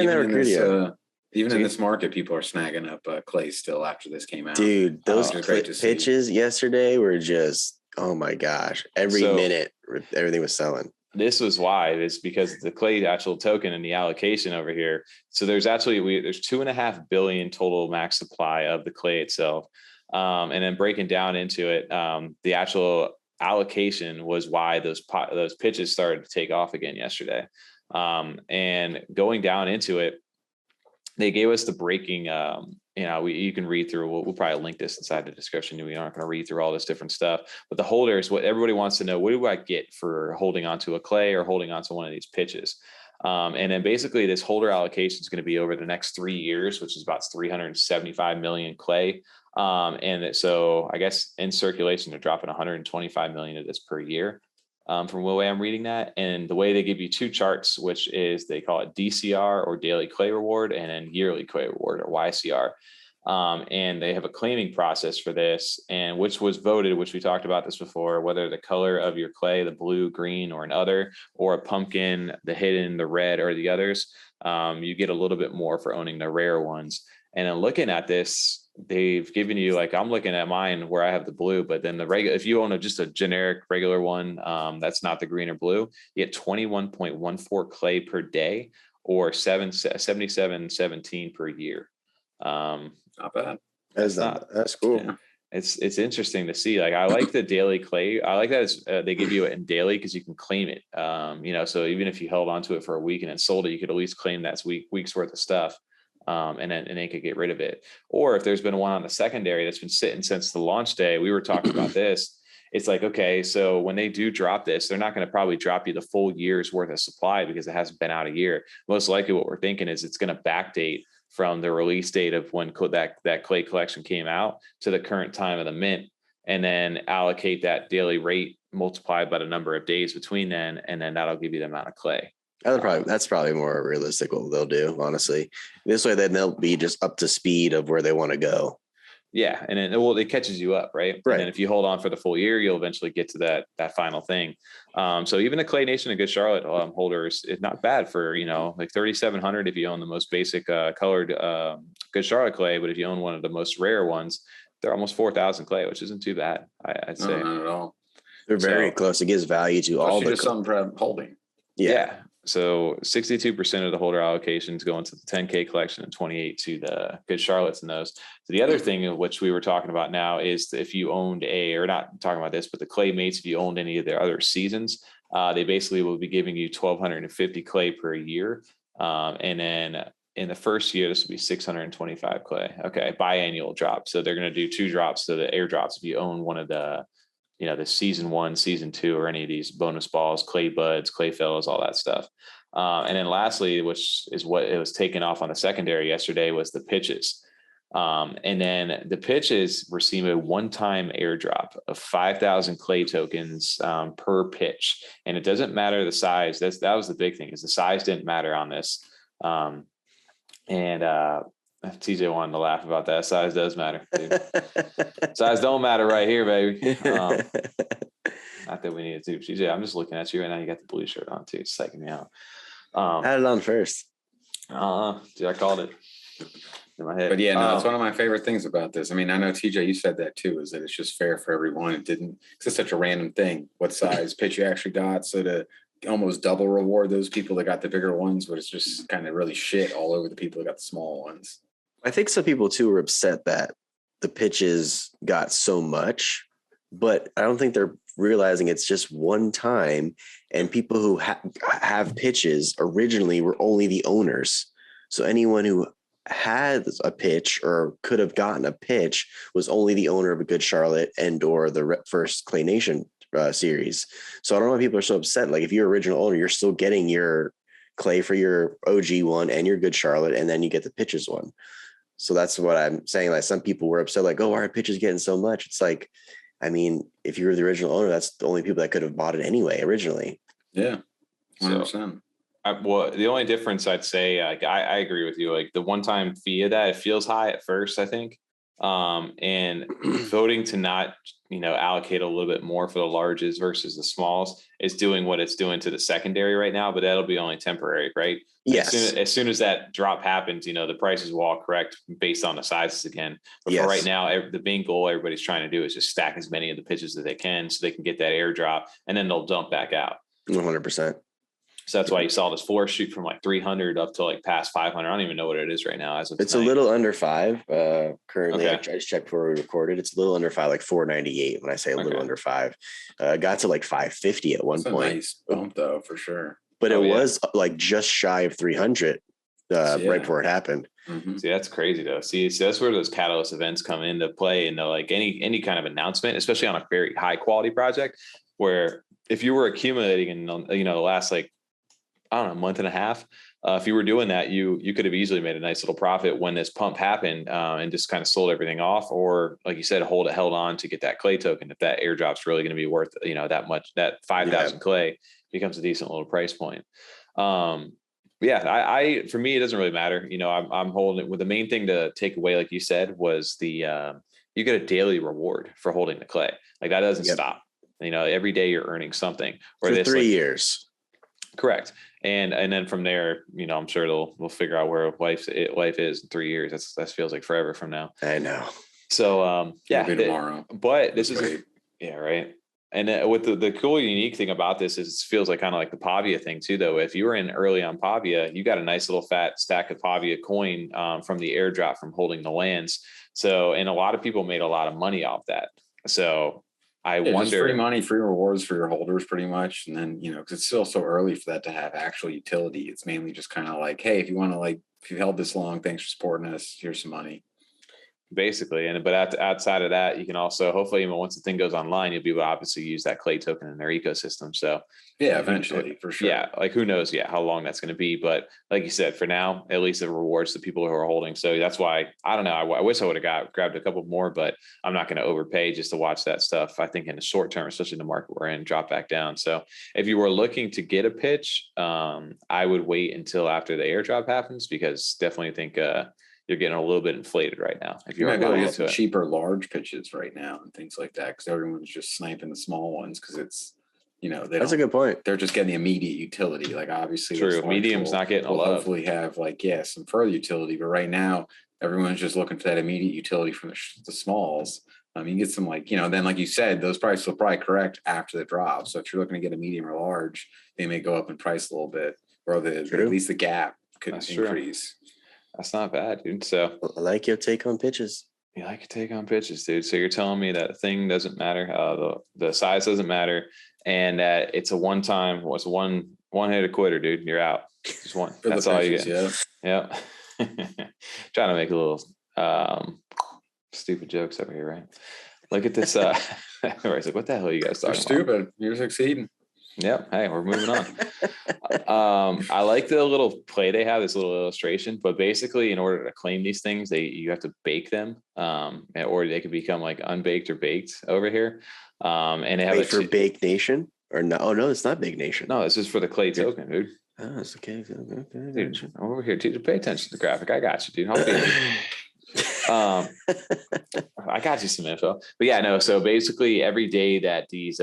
Even in this market, people are snagging up Clay still after this came out. Dude, those pitches yesterday were just, oh my gosh! Every minute, everything was selling. This was why. It's because the Clay actual token and the allocation over here. So there's actually there's 2.5 billion total max supply of the Clay itself, and then breaking down into it, the actual allocation was why those pitches started to take off again yesterday, and going down into it, they gave us the breaking. You can read through. We'll probably link this inside the description. We aren't going to read through all this different stuff, but the holders, what everybody wants to know, what do I get for holding onto a Clay or holding onto one of these pitches? And then basically this holder allocation is going to be over the next 3 years, which is about 375 million Clay. And so I guess in circulation, they're dropping 125 million of this per year. from the way I'm reading that. And the way they give you two charts, which is they call it DCR or daily clay reward, and then yearly clay reward or YCR. And they have a claiming process for this, and which was voted, which we talked about this before, whether the color of your clay, the blue, green, or an other, or a pumpkin, the hidden, the red, or the others, you get a little bit more for owning the rare ones. And then looking at this, they've given you, like, I'm looking at mine where I have the blue, but then the regular, if you own just a generic regular one, that's not the green or blue, you get 21.14 clay per day, or 77.17 per year. Not bad. That's cool. Yeah. It's interesting to see. Like, I like the daily clay. I like that it's, they give you it in daily because you can claim it. So even if you held onto it for a week and then sold it, you could at least claim that's week's worth of stuff. And then could get rid of it. Or if there's been one on the secondary that's been sitting since the launch day, we were talking about this. It's like, okay, so when they do drop this, they're not going to probably drop you the full year's worth of supply because it hasn't been out a year. Most likely what we're thinking is it's going to backdate from the release date of when that clay collection came out to the current time of the mint, and then allocate that daily rate multiplied by the number of days between then, and then that'll give you the amount of clay. That's probably more realistic what they'll do, honestly. This way, then they'll be just up to speed of where they want to go. Yeah, and then it catches you up, right? And then if you hold on for the full year, you'll eventually get to that final thing. So even the Clay Nation of Good Charlotte holders is not bad for, like 3,700 if you own the most basic colored Good Charlotte clay, but if you own one of the most rare ones, they're almost 4,000 clay, which isn't too bad. I'd say not at all. They're very close. It gives value to all the something for holding. Yeah. So 62% of the holder allocations go into the 10K collection and 28 to the Good Charlottes in those. So the other thing of which we were talking about now is if you owned or not talking about this, but the Claymates, if you owned any of their other seasons, they basically will be giving you 1,250 clay per year. And then in the first year, this will be 625 clay. Okay. Biannual drop. So they're going to do 2 drops. So the airdrops, if you own one of the season 1, season 2, or any of these bonus balls, clay buds, clay fellows, all that stuff. And then lastly, which is what it was taken off on the secondary yesterday, was the pitches. And then the pitches receive a one-time airdrop of 5,000 clay tokens per pitch. And it doesn't matter the size. That was the big thing, is the size didn't matter on this. TJ wanted to laugh about that. Size does matter. Size don't matter right here, baby. Not that we need to. TJ, I'm just looking at you right now. You got the blue shirt on too. It's psyching me out. Had it on first. Dude, I called it in my head. But yeah, no, it's one of my favorite things about this. I mean, I know TJ, you said that too, is that it's just fair for everyone. It's just such a random thing, what size pitch you actually got. So to almost double reward those people that got the bigger ones, but it's just kind of really shit all over the people that got the small ones. I think some people too were upset that the pitches got so much, but I don't think they're realizing it's just one time. And people who have pitches originally were only the owners. So anyone who had a pitch or could have gotten a pitch was only the owner of a Good Charlotte and or the first Clay Nation series. So I don't know why people are so upset. Like, if you're original owner, you're still getting your clay for your OG one and your Good Charlotte, and then you get the pitches one. So that's what I'm saying. Like, some people were upset, like, oh, our pitch is getting so much. It's like, I mean, if you were the original owner, that's the only people that could have bought it anyway, originally. Yeah. 100%. So, well, the only difference I'd say, like, I agree with you. Like, the one-time fee of that, it feels high at first, I think. And voting to not, allocate a little bit more for the larges versus the smalls is doing what it's doing to the secondary right now, but that'll be only temporary, right? Yes. As soon as that drop happens, the prices will all correct based on the sizes again. But for right now, the main goal everybody's trying to do is just stack as many of the pitches as they can so they can get that airdrop, and then they'll dump back out. 100%. So that's why you saw this floor shoot from like 300 up to like past 500. I don't even know what it is right now. It's tonight. A little under 5 currently. Okay. I just checked before we recorded. It's a little under 5, like 498. When I say a little under 5, got to like 550 at one point. Nice bump though, for sure. But it was like just shy of 300 right before it happened. Mm-hmm. See, that's crazy though. See, so that's where those catalyst events come into play, and like any kind of announcement, especially on a very high quality project, where if you were accumulating in the last, like, I don't know, month and a half, if you were doing that, you could have easily made a nice little profit when this pump happened, and just kind of sold everything off, or like you said, held on to get that clay token. If that airdrop's really going to be worth, that much, that 5,000 clay becomes a decent little price point. I for me, it doesn't really matter. I'm holding it with the main thing to take away, like you said, was the, you get a daily reward for holding the clay. Like that doesn't stop. Every day you're earning something. Or for 3 years. Correct. And then from there, I'm sure we'll figure out where life is in 3 years. That feels like forever from now. I know. So maybe tomorrow. But this is right. And with the cool, unique thing about this is it feels like kind of like the Pavia thing too, though. If you were in early on Pavia, you got a nice little fat stack of Pavia coin from the airdrop from holding the lands. So, and a lot of people made a lot of money off that. So I wonder, free money, free rewards for your holders pretty much. And then, because it's still so early for that to have actual utility. It's mainly just kind of like, hey, if you held this long, thanks for supporting us. Here's some money. Basically. But outside of that, you can also, hopefully, once the thing goes online, you'll be able to obviously use that clay token in their ecosystem. So yeah, eventually, for sure. Yeah, like who knows how long that's going to be. But like you said, for now, at least it rewards the people who are holding. So that's why, I don't know, I wish I would have grabbed a couple more, but I'm not going to overpay just to watch that stuff. I think in the short term, especially the market we're in, drop back down. So if you were looking to get a pitch, I would wait until after the airdrop happens, because definitely think you're getting a little bit inflated right now. If you're going to get some cheaper large pitches right now and things like that, because everyone's just sniping the small ones because it's, that's a good point. They're just getting the immediate utility. Like obviously, true. Medium's not getting a lot. Hopefully, have some further utility, but right now everyone's just looking for that immediate utility from the smalls. You get some then like you said, those prices will probably correct after the drop. So if you're looking to get a medium or large, they may go up in price a little bit, or at least the gap could increase. True. That's not bad, dude. So I like your take on pitches. You like your take on pitches, dude. So you're telling me that thing doesn't matter, the size doesn't matter, and that it's a one-time, one hit a quitter, dude. You're out. Just one. That's all you get. Yeah. Trying to make a little stupid jokes over here, right? Look at this. Everybody's like, what the hell are you guys talking about? You're stupid. You're succeeding. Yep. Hey, we're moving on. I like the little play they have, this little illustration, but basically in order to claim these things, you have to bake them, or they could become like unbaked or baked over here. And they have for Bake Nation or no? Oh no, it's not Bake Nation. No, this is for the clay token, dude. Oh, it's okay. Dude, over here, teacher, pay attention to the graphic. I got you, dude. I got you some info, but yeah, no. So basically every day that these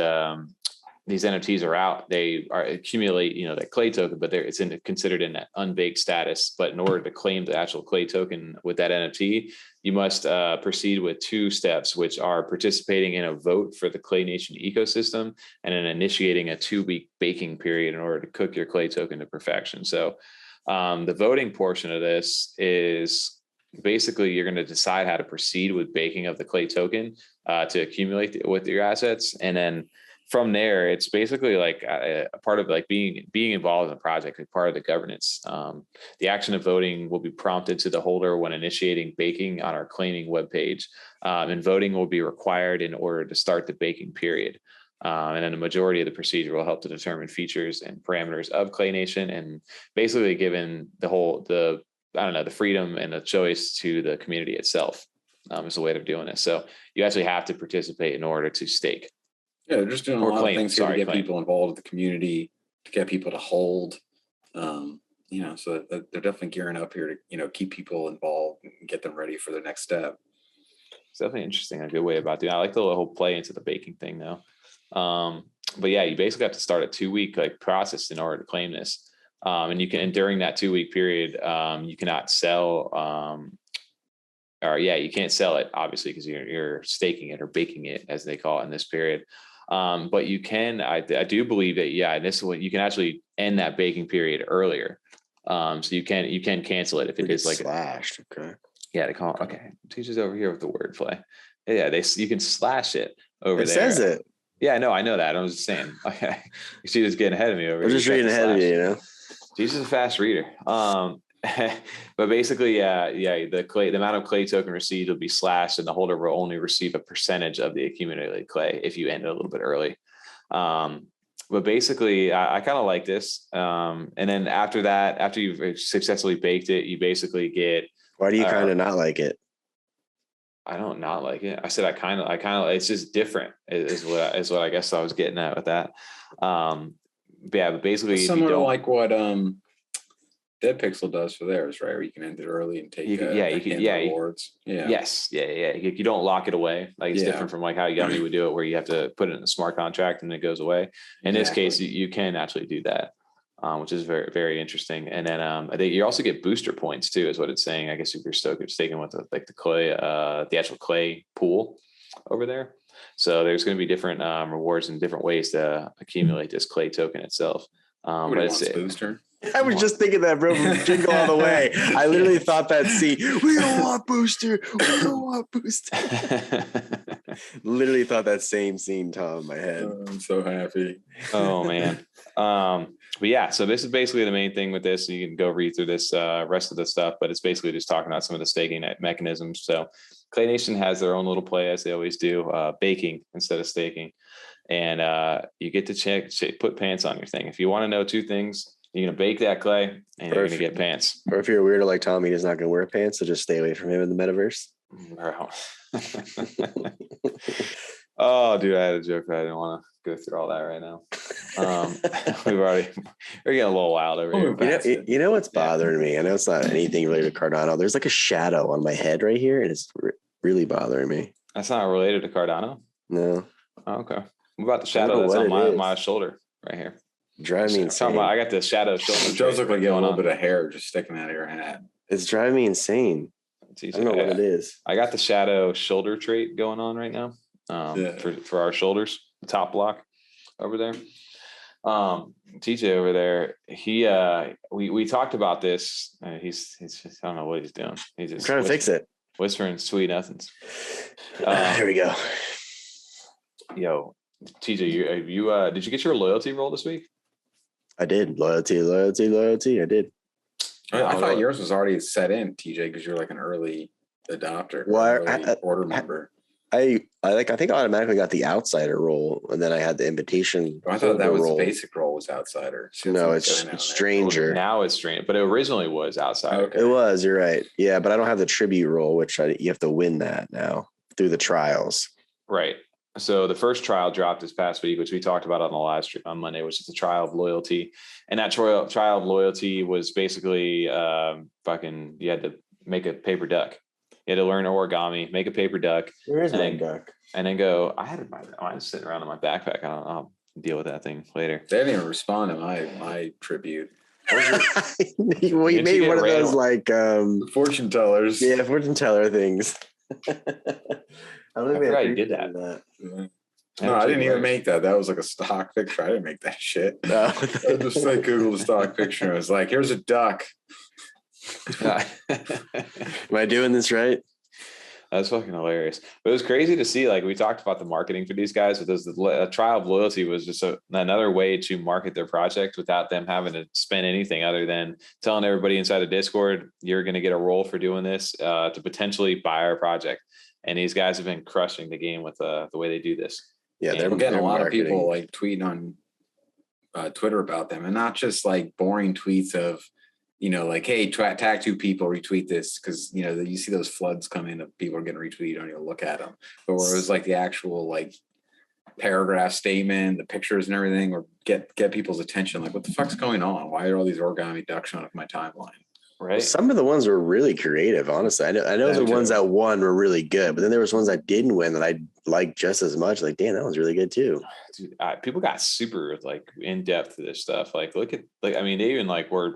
NFTs are out, they are accumulate, that clay token, but it's considered in that unbaked status. But in order to claim the actual clay token with that NFT, you must proceed with 2 steps, which are participating in a vote for the Clay Nation ecosystem and then initiating a 2-week baking period in order to cook your clay token to perfection. So the voting portion of this is basically you're going to decide how to proceed with baking of the clay token to accumulate with your assets, and then from there, it's basically like a part of like being involved in the project, like part of the governance. The action of voting will be prompted to the holder when initiating baking on our claiming webpage, and voting will be required in order to start the baking period. And then the majority of the procedure will help to determine features and parameters of Clay Nation, and basically given the freedom and the choice to the community itself is the way of doing this. So you actually have to participate in order to stake. Yeah, they're just doing a lot of things here to get people involved with the community, to get people to hold, so that they're definitely gearing up here to, keep people involved and get them ready for the next step. It's definitely interesting, a good way about doing it. I like the whole play into the baking thing though. But yeah, you basically have to start a 2-week process in order to claim this. And during that 2-week period, you cannot sell, you can't sell it obviously because you're staking it or baking it as they call it in this period. But you can, I do believe that, this is what you can actually end that baking period earlier. So you can cancel it if it is like slashed. Okay. Yeah, they call it. Okay. Teachers over here with the wordplay. Yeah, you can slash it over there. It says it. Yeah, I know that. I was just saying. Okay. She's just getting ahead of me over here. I'm just reading ahead of you, She's just a fast reader. But basically, the amount of clay token received will be slashed, and the holder will only receive a percentage of the accumulated clay if you end it a little bit early. But but basically I kind of like this. And then after that, after you've successfully baked it, you basically get. Why do you kind of not like it? I don't not like it. I said, I kind of, it's just different is what I guess I was getting at with that. But yeah, but basically similar to like what, DeadPixel does for theirs, right? Where you can end it early and take rewards. Yeah. Yes. Yeah. You don't lock it away. Like it's different from like how Yummi would do it, where you have to put it in a smart contract and it goes away. In this case, you can actually do that, which is very, very interesting. And then I think you also get booster points too, is what it's saying. I guess if you're staking with the clay, the actual clay pool over there. So there's going to be different rewards and different ways to accumulate this clay token itself. But it's booster. I was just thinking that, bro, from Jingle All the Way. I literally thought that scene. We don't want booster. We don't want booster. Literally thought that same scene, Tom, in my head. I'm so happy. Oh man. But yeah, so this is basically the main thing with this. You can go read through this rest of the stuff, but it's basically just talking about some of the staking mechanisms. So Clay Nation has their own little play, as they always do, baking instead of staking. And you get to put pants on your thing. If you want to know two things, you're going to bake that clay and you're going to get pants. Or if you're a weirdo like Tommy, he's not going to wear pants, so just stay away from him in the metaverse. Oh, dude, I had a joke, but I didn't want to go through all that right now. We're getting a little wild over here. You know what's bothering me? I know it's not anything related to Cardano. There's like a shadow on my head right here, and it's really bothering me. That's not related to Cardano? No. Oh, okay. What about the shadow that's on my shoulder right here? Driving me insane. I got the shadow shoulder. It does look like you have a little bit of hair just sticking out of your hat. It's driving me insane. I don't know what it is. I got the shadow shoulder trait going on right now for our shoulders, the top block over there. TJ over there, we talked about this. He's just, I don't know what he's doing. He's just trying to fix it. Whispering sweet nothings. Here we go. Yo, TJ, you did you get your loyalty roll this week? I did. Loyalty. I did. I thought yours was already set in, TJ, because you're like an early adopter. Order member. I think I automatically got the outsider role, and then I had the invitation. I thought that was the basic role was outsider. No, it's stranger. Now it's stranger, but it originally was outsider. Okay. It was. You're right. Yeah, but I don't have the tribute role, which you have to win that now through the trials. Right. So the first trial dropped this past week, which we talked about on the live stream on Monday, which is the trial of loyalty. And that trial of loyalty was basically you had to make a paper duck. You had to learn origami, make a paper duck. Where is my duck? And then go, mine's sitting around in my backpack. I'll deal with that thing later. They didn't even respond to my tribute. Well, you made one of those like fortune tellers. Yeah, fortune teller things. I forgot you did that. No, I didn't even make that. That was like a stock picture. I didn't make that shit. No. I just like Googled a stock picture. And I was like, here's a duck. Am I doing this right? That's fucking hilarious. But it was crazy to see, like we talked about the marketing for these guys, but the trial of loyalty was just another way to market their project without them having to spend anything other than telling everybody inside the Discord, you're going to get a role for doing this to potentially buy our project. And these guys have been crushing the game with the way they do this. Yeah, they're getting a lot of people like tweeting on Twitter about them, and not just like boring tweets of, like, hey, tag two people, retweet this, because you see those floods come in of people are getting retweeted, you don't even look at them. But where it was like the actual like paragraph statement, the pictures and everything, or get people's attention. Like, what the fuck's going on? Why are all these origami ducks showing up in my timeline? Right. Well, some of the ones were really creative, honestly. I know the ones that won were really good, but then there was ones that didn't win that I liked just as much. Like, damn, that was really good too. Dude, people got super like in depth to this stuff. Like, look at they even like were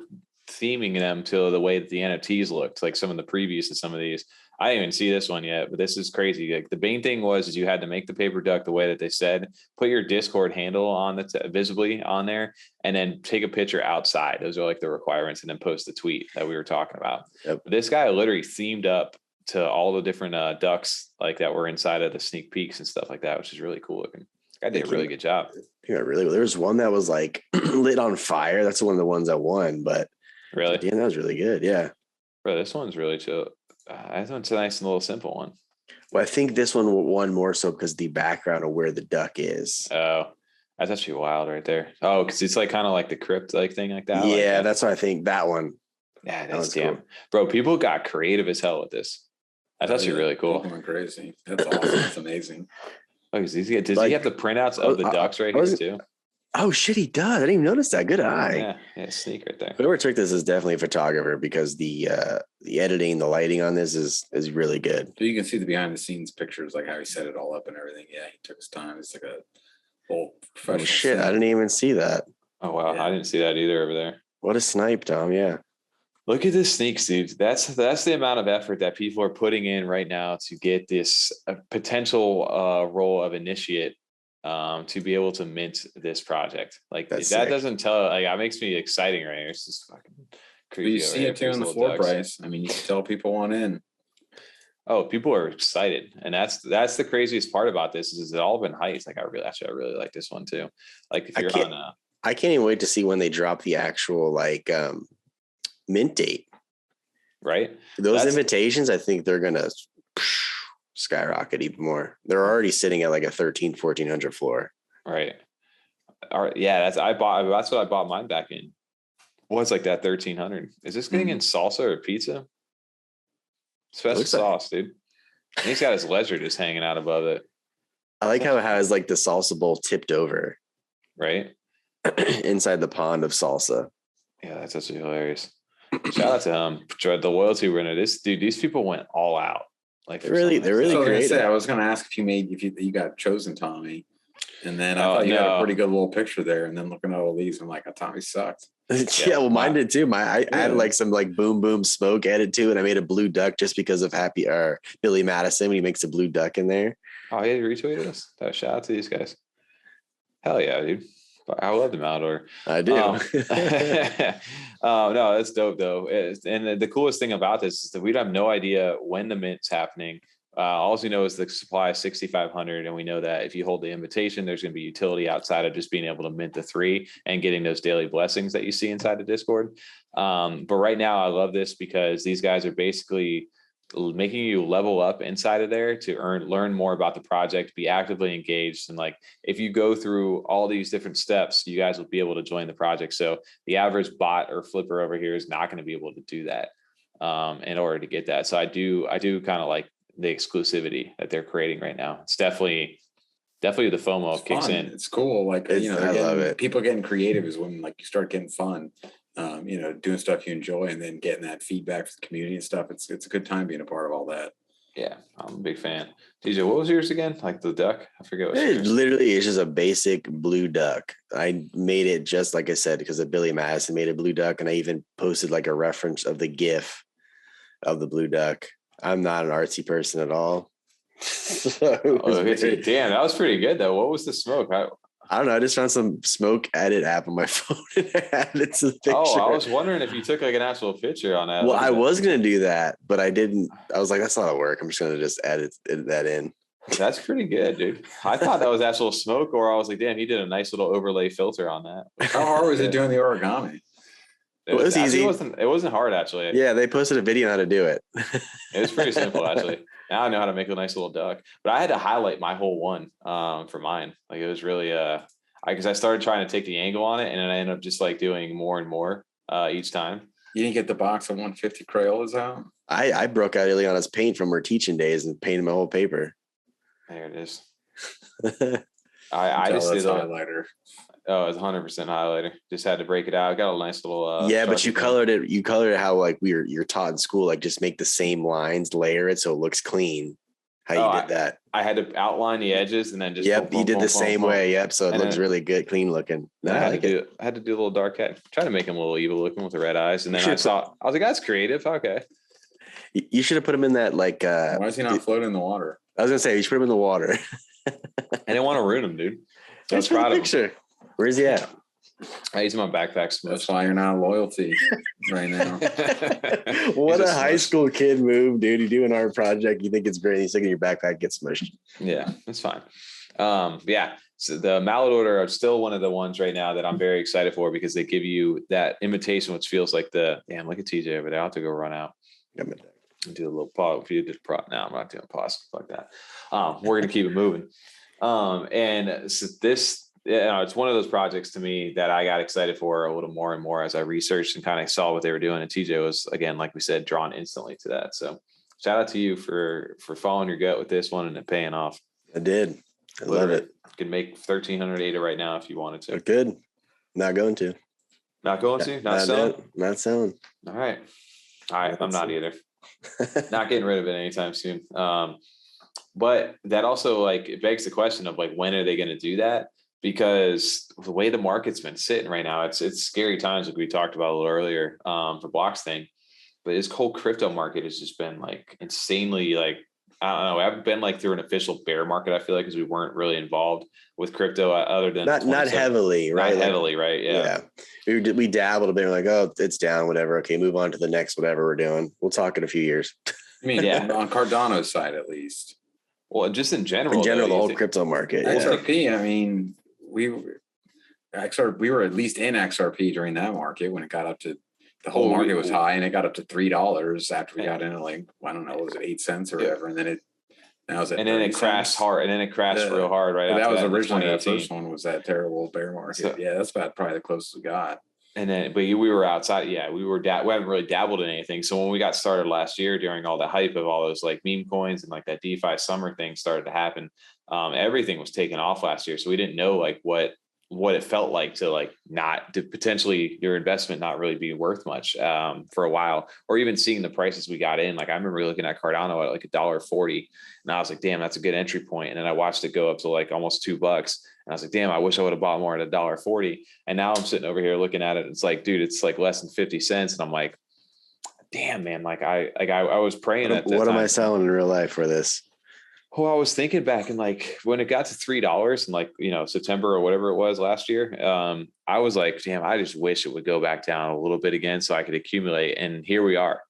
theming them to the way that the NFTs looked, like some of the previews to some of these. I didn't even see this one yet, but this is crazy. Like the main thing was you had to make the paper duck the way that they said, put your Discord handle on visibly on there, and then take a picture outside. Those are like the requirements, and then post the tweet that we were talking about. Yep. This guy literally themed up to all the different ducks like that were inside of the sneak peeks and stuff like that, which is really cool looking. I did a really good job. Yeah, really. There was one that was like lit on fire. That's one of the ones that won, but really, yeah, that was really good. Yeah, bro, this one's really chill. I thought it's a nice little simple one. Well, I think this one won more so because the background of where the duck is. Oh, That's actually wild right there. Oh, because it's like kind of like the crypt like thing like that. Yeah, that's what I think. That one. Yeah, that's damn. Cool. Bro, people got creative as hell with this. That's actually really cool. People went crazy. That's awesome. That's amazing. Oh, does he have the printouts of the ducks right here too? Oh shit, he does. I didn't even notice that. Good eye. Yeah, sneak right there. Whoever took this is definitely a photographer because the editing, the lighting on this is really good. So you can see the behind the scenes pictures, like how he set it all up and everything. Yeah, he took his time. It's like a whole professional. Oh shit, I didn't even see that. Oh wow, yeah. I didn't see that either over there. What a snipe, Tom. Yeah. Look at this sneaks, dude. That's the amount of effort that people are putting in right now to get this potential role of initiate to be able to mint this project. Like that's that sick. Doesn't tell, like that makes me exciting right here. It's just fucking crazy. You see it too in the floor price. I mean, you can tell people want in. Oh, people are excited. And that's the craziest part about this is it all been hyped. Like I really like this one too. Like if you're I can't even wait to see when they drop the actual like mint date. Right. Those invitations, I think they're gonna skyrocket even more. They're already sitting at like a 1,400 floor. Right. All right. Yeah, that's what I bought mine back in. What's like that 1,300? Is this getting in salsa or pizza? Special sauce, dude. And he's got his ledger just hanging out above it. I like how it has like the salsa bowl tipped over. Right. Inside the pond of salsa. Yeah, that's actually hilarious. Shout out to him. The loyalty winner. These people went all out. Like they're really creative. I was going to ask if you got chosen, Tommy, and then I thought you had a pretty good little picture there. And then looking at all these, I'm like, oh, Tommy sucked. Yeah, well, mine did too. I added like some like boom boom smoke added to it. I made a blue duck just because of Billy Madison when he makes a blue duck in there. Oh, he retweeted us. Shout out to these guys. Hell yeah, dude. I love the Mallard order. I do. No, that's dope though. And the coolest thing about this is that we have no idea when the mint's happening. All we know is the supply is 6,500, and we know that if you hold the invitation, there's going to be utility outside of just being able to mint the 3 and getting those daily blessings that you see inside the Discord. But right now, I love this because these guys are basically making you level up inside of there to learn more about the project, be actively engaged. And like, if you go through all these different steps, you guys will be able to join the project. So the average bot or flipper over here is not going to be able to do that in order to get that. So I do kind of like the exclusivity that they're creating right now. It's definitely the FOMO kicks in. It's cool. Like, I love it. People getting creative is when like you start getting fun. Doing stuff you enjoy and then getting that feedback from the community and stuff. It's a good time being a part of all that. Yeah, I'm a big fan. TJ, what was yours again? Like the duck? I forget what it literally is. Just a basic blue duck. I made it just like I said because of Billy Madison made a blue duck, and I even posted like a reference of the GIF of the blue duck. I'm not an artsy person at all. Damn, that was pretty good though. What was the smoke? I don't know. I just found some smoke edit app on my phone and I added to the picture. Oh, I was wondering if you took like an actual picture on that. Well, I was going to do that, but I didn't. I was like, that's not a work. I'm just going to just edit that in. That's pretty good, dude. I thought that was actual smoke, or I was like, damn, he did a nice little overlay filter on that. How hard was it doing the origami? It was easy. It wasn't hard, actually. Yeah, they posted a video on how to do it. It was pretty simple, actually. Now I know how to make a nice little duck. But I had to highlight my whole one for mine. Like, it was really because I started trying to take the angle on it, and then I ended up just like doing more and more each time. You didn't get the box of 150 Crayolas out? I broke out Ileana's paint from her teaching days and painted my whole paper. There it is. I just did a highlighter. Oh, it was 100% highlighter. Just had to break it out. I got a nice little. Yeah, but you colored it. You colored it how like you're taught in school. Like just make the same lines, layer it so it looks clean. How you did that? I had to outline the edges and then just. Yep, you did the same way. Yep, so it looks really good, clean looking. I had to do a little dark hat. Try to make him a little evil looking with the red eyes, and then I was like, that's creative. Okay. You should have put him in that like. Why is he not floating in the water? I was gonna say you should put him in the water. I didn't want to ruin him, dude. That's proud of him. Where's he at? I use my backpack. That's why you're not loyalty right now. What a high school kid move, dude. You do an art project, you think it's great, you stick in your backpack, gets smushed. Yeah, that's fine. Yeah. So the Mallard order are still one of the ones right now that I'm very excited for because they give you that invitation, which feels like look at TJ over there. I'll have to go run out. Do a little pause. If you did prop now, I'm not doing pause like that. We're gonna keep it moving. And so this yeah, it's one of those projects to me that I got excited for a little more and more as I researched and kind of saw what they were doing. And TJ was, again, like we said, drawn instantly to that. So shout out to you for following your gut with this one and it paying off. I did. I love it. You could make 1,300 ADA right now if you wanted to. Good. Not going to. Not going to? Not selling? Not selling. All right. I'm not either. Not getting rid of it anytime soon. But that also like it begs the question of like when are they going to do that? Because the way the market's been sitting right now, it's scary times like we talked about a little earlier for Block's thing. But this whole crypto market has just been like insanely like, I don't know. I haven't been like through an official bear market, I feel like, because we weren't really involved with crypto other than not heavily, right? Not heavily, right? Yeah. We dabbled a bit. We're like, oh, it's down, whatever. Okay, move on to the next, whatever we're doing. We'll talk in a few years. I mean, on Cardano's side, at least. Well, just in general, the whole crypto market. XRP, I mean, we were at least in XRP during that market when it got up to the whole market was high and it got up to $3 after we got in at like, I don't know, was it 8 cents or whatever? And then it crashed hard and then it crashed real hard right after that was originally the first one was that terrible bear market. So, yeah, that's about probably the closest we got. And then, but we were outside. Yeah, we haven't really dabbled in anything. So when we got started last year during all the hype of all those like meme coins and like that DeFi summer thing started to happen, everything was taking off last year. So we didn't know like what it felt like to potentially your investment not really be worth much for a while, or even seeing the prices we got in. Like I remember looking at Cardano at like $1.40 and I was like, damn, that's a good entry point. And then I watched it go up to like almost $2. And I was like, damn, I wish I would have bought more at $1.40. And now I'm sitting over here looking at it. It's like, dude, it's like less than 50 cents. And I'm like, damn, man, I was praying at that what time. Am I selling in real life for this? Well, I was thinking back and like when it got to $3 in like, September or whatever it was last year, I was like, damn, I just wish it would go back down a little bit again so I could accumulate. And here we are.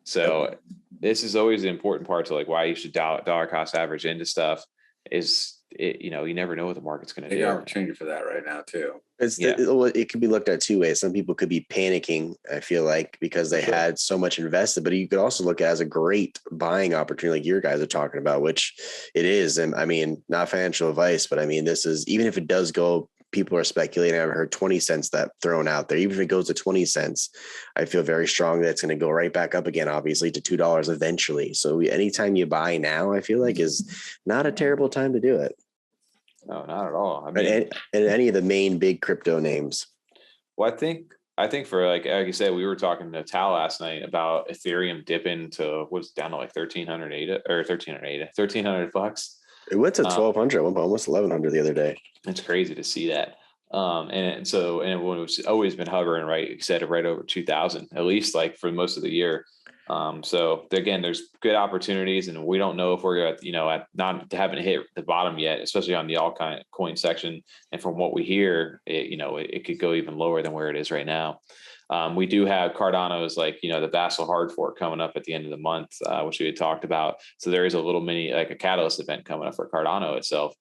So this is always the important part to like why you should dollar cost average into stuff is it, you never know what the market's going to do. Big opportunity for that right now too. It could be looked at two ways. Some people could be panicking, I feel like, because they had so much invested, but you could also look at it as a great buying opportunity like your guys are talking about, which it is. And I mean, not financial advice, but I mean, this is, even if it does go, people are speculating. I've heard 20 cents that thrown out there. Even if it goes to 20 cents, I feel very strong that it's going to go right back up again, obviously to $2 eventually. So anytime you buy now, I feel like is not a terrible time to do it. No, not at all. I mean, and any of the main big crypto names. Well, I think for like you said, we were talking to Tal last night about Ethereum dipping to what's down to like $1,300 It went to 1,200 at one point, almost 1,100 the other day. It's crazy to see that. And it was always been hovering, right? You said right over 2,000, at least like for most of the year. So again, there's good opportunities and we don't know if we're at not haven't hit the bottom yet, especially on the altcoin section. And from what we hear, it could go even lower than where it is right now. We do have Cardano's like, the Basel hard fork coming up at the end of the month, which we had talked about. So there is a little mini, like a catalyst event coming up for Cardano itself.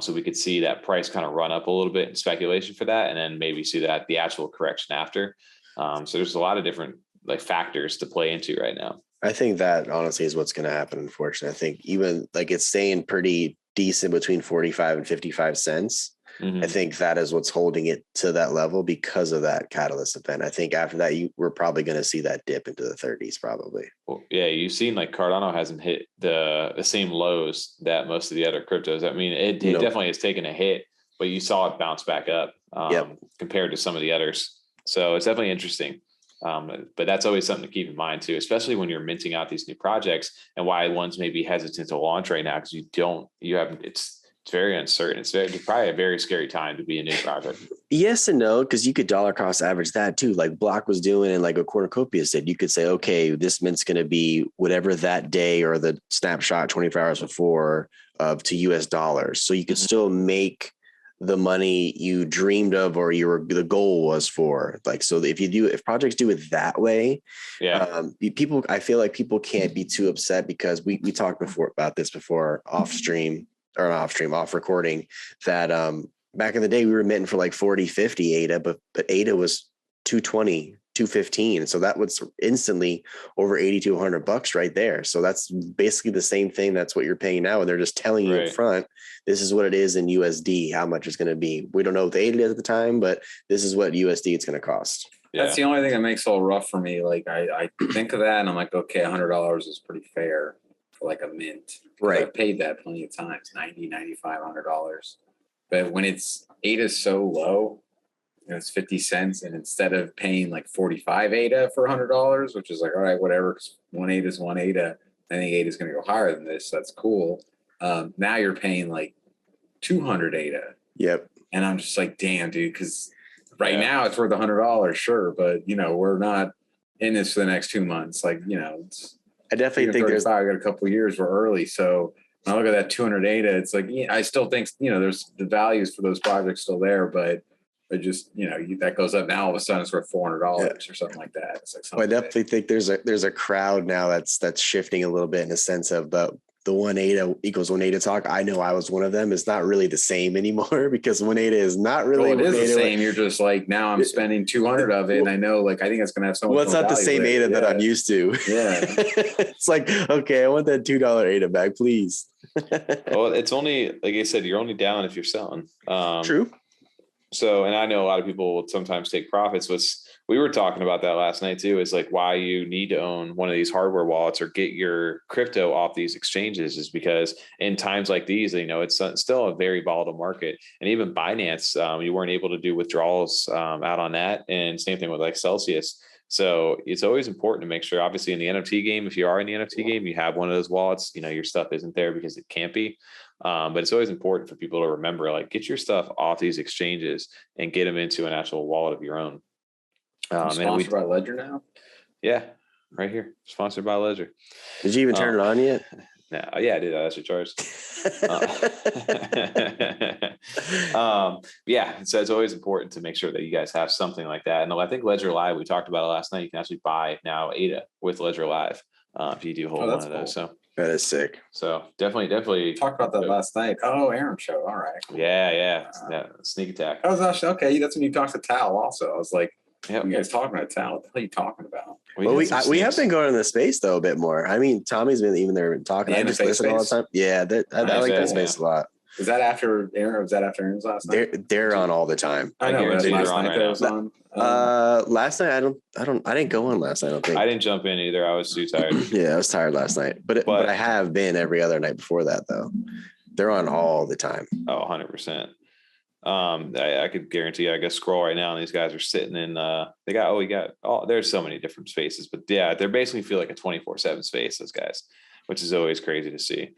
So we could see that price kind of run up a little bit in speculation for that. And then maybe see that the actual correction after. So there's a lot of different like factors to play into right now. I think that honestly is what's going to happen. Unfortunately, I think even like it's staying pretty decent between 45 and 55 cents. Mm-hmm. I think that is what's holding it to that level because of that catalyst event. I think after that, we're probably going to see that dip into the 30s probably. Well, yeah, you've seen like Cardano hasn't hit the same lows that most of the other cryptos. I mean, it definitely has taken a hit, but you saw it bounce back up compared to some of the others. So it's definitely interesting. But that's always something to keep in mind too, especially when you're minting out these new projects and why one's maybe hesitant to launch right now because it's very uncertain. It's probably a very scary time to be a new project. Yes and no, because you could dollar cost average that too, like Block was doing and like a Cornucopia said. You could say, okay, this mint's going to be whatever that day or the snapshot 24 hours before of to US dollars. So you could still make the money you dreamed of or the goal was for. Like, so if projects do it that way, I feel like people can't be too upset because we talked off recording that back in the day we were minting for like 40, 50 ADA, but ADA was 220, 215. So that was instantly over 80 to 100 bucks right there. So that's basically the same thing. That's what you're paying now. And they're just telling you in front, this is what it is in USD, how much it's going to be. We don't know what the ADA is at the time, but this is what USD it's going to cost. Yeah. That's the only thing that makes it a little rough for me. Like I think of that and I'm like, okay, $100 is pretty fair for like a mint. Right. I've paid that plenty of times, $90, $95, $100. But when it's ADA is so low, it's 50 cents. And instead of paying like 45 ADA for $100, which is like, all right, whatever, because 1 ADA is 1 ADA. I think ADA is going to go higher than this. So that's cool. Now you're paying like 200 ADA. Yep. And I'm just like, damn, dude, because now it's worth $100, sure. But, we're not in this for the next 2 months. Like, I definitely think I got a couple of years, we're early. So when I look at that 200 ADA, it's like, I still think, there's the values for those projects still there, but it just, that goes up now. All of a sudden it's worth $400 or something like that. It's like I definitely think there's a crowd now that's shifting a little bit in the sense of the 1 ADA equals 1 ADA talk. I know I was one of them. It's not really the same anymore because 1 ADA is not really. Well, it is the same. You're just like, now I'm spending 200 of it, and I know, like, I think it's going to have so much. Well, it's not the same ADA that I'm used to. Yeah, it's like, okay, I want that $2 ADA back, please. Well, it's only, like I said, you're only down if you're selling. True. So, and I know a lot of people will sometimes take profits. We were talking about that last night too, is like why you need to own one of these hardware wallets or get your crypto off these exchanges is because in times like these, it's still a very volatile market. And even Binance, you weren't able to do withdrawals out on that. And same thing with like Celsius. So it's always important to make sure, obviously in the NFT game, if you are in the NFT game, you have one of those wallets, your stuff isn't there because it can't be. But it's always important for people to remember, like, get your stuff off these exchanges and get them into an actual wallet of your own. Sponsored by Ledger now? Yeah, right here. Sponsored by Ledger. Did you even turn it on yet? No, yeah, I did. I actually charged. Yeah, so it's always important to make sure that you guys have something like that. And I think Ledger Live, we talked about it last night. You can actually buy now ADA with Ledger Live if you do hold one of those. So that is sick. So definitely talked about that last night. Oh, Aaron show. All right. Cool. Yeah. Sneak attack. I was actually okay. That's when you talked to Tal also. I was like, yep. You guys talking about Tal? What the hell are you talking about? Well, we have been going in the space though a bit more. I mean, Tommy's been even there talking. I just listen all the time. Yeah, I like that space a lot. Was that after Aaron? Or was that after Aaron's last night? They're on all the time. I know. Last night that was on. Last night I didn't go on last night. I don't think I didn't jump in either. I was too tired. Yeah, I was tired last night. But I have been every other night before that though. They're on all the time. Oh, 100%. I could guarantee you, I guess scroll right now and these guys are sitting in there's so many different spaces, but yeah, they basically feel like a 24/7 space, those guys, which is always crazy to see.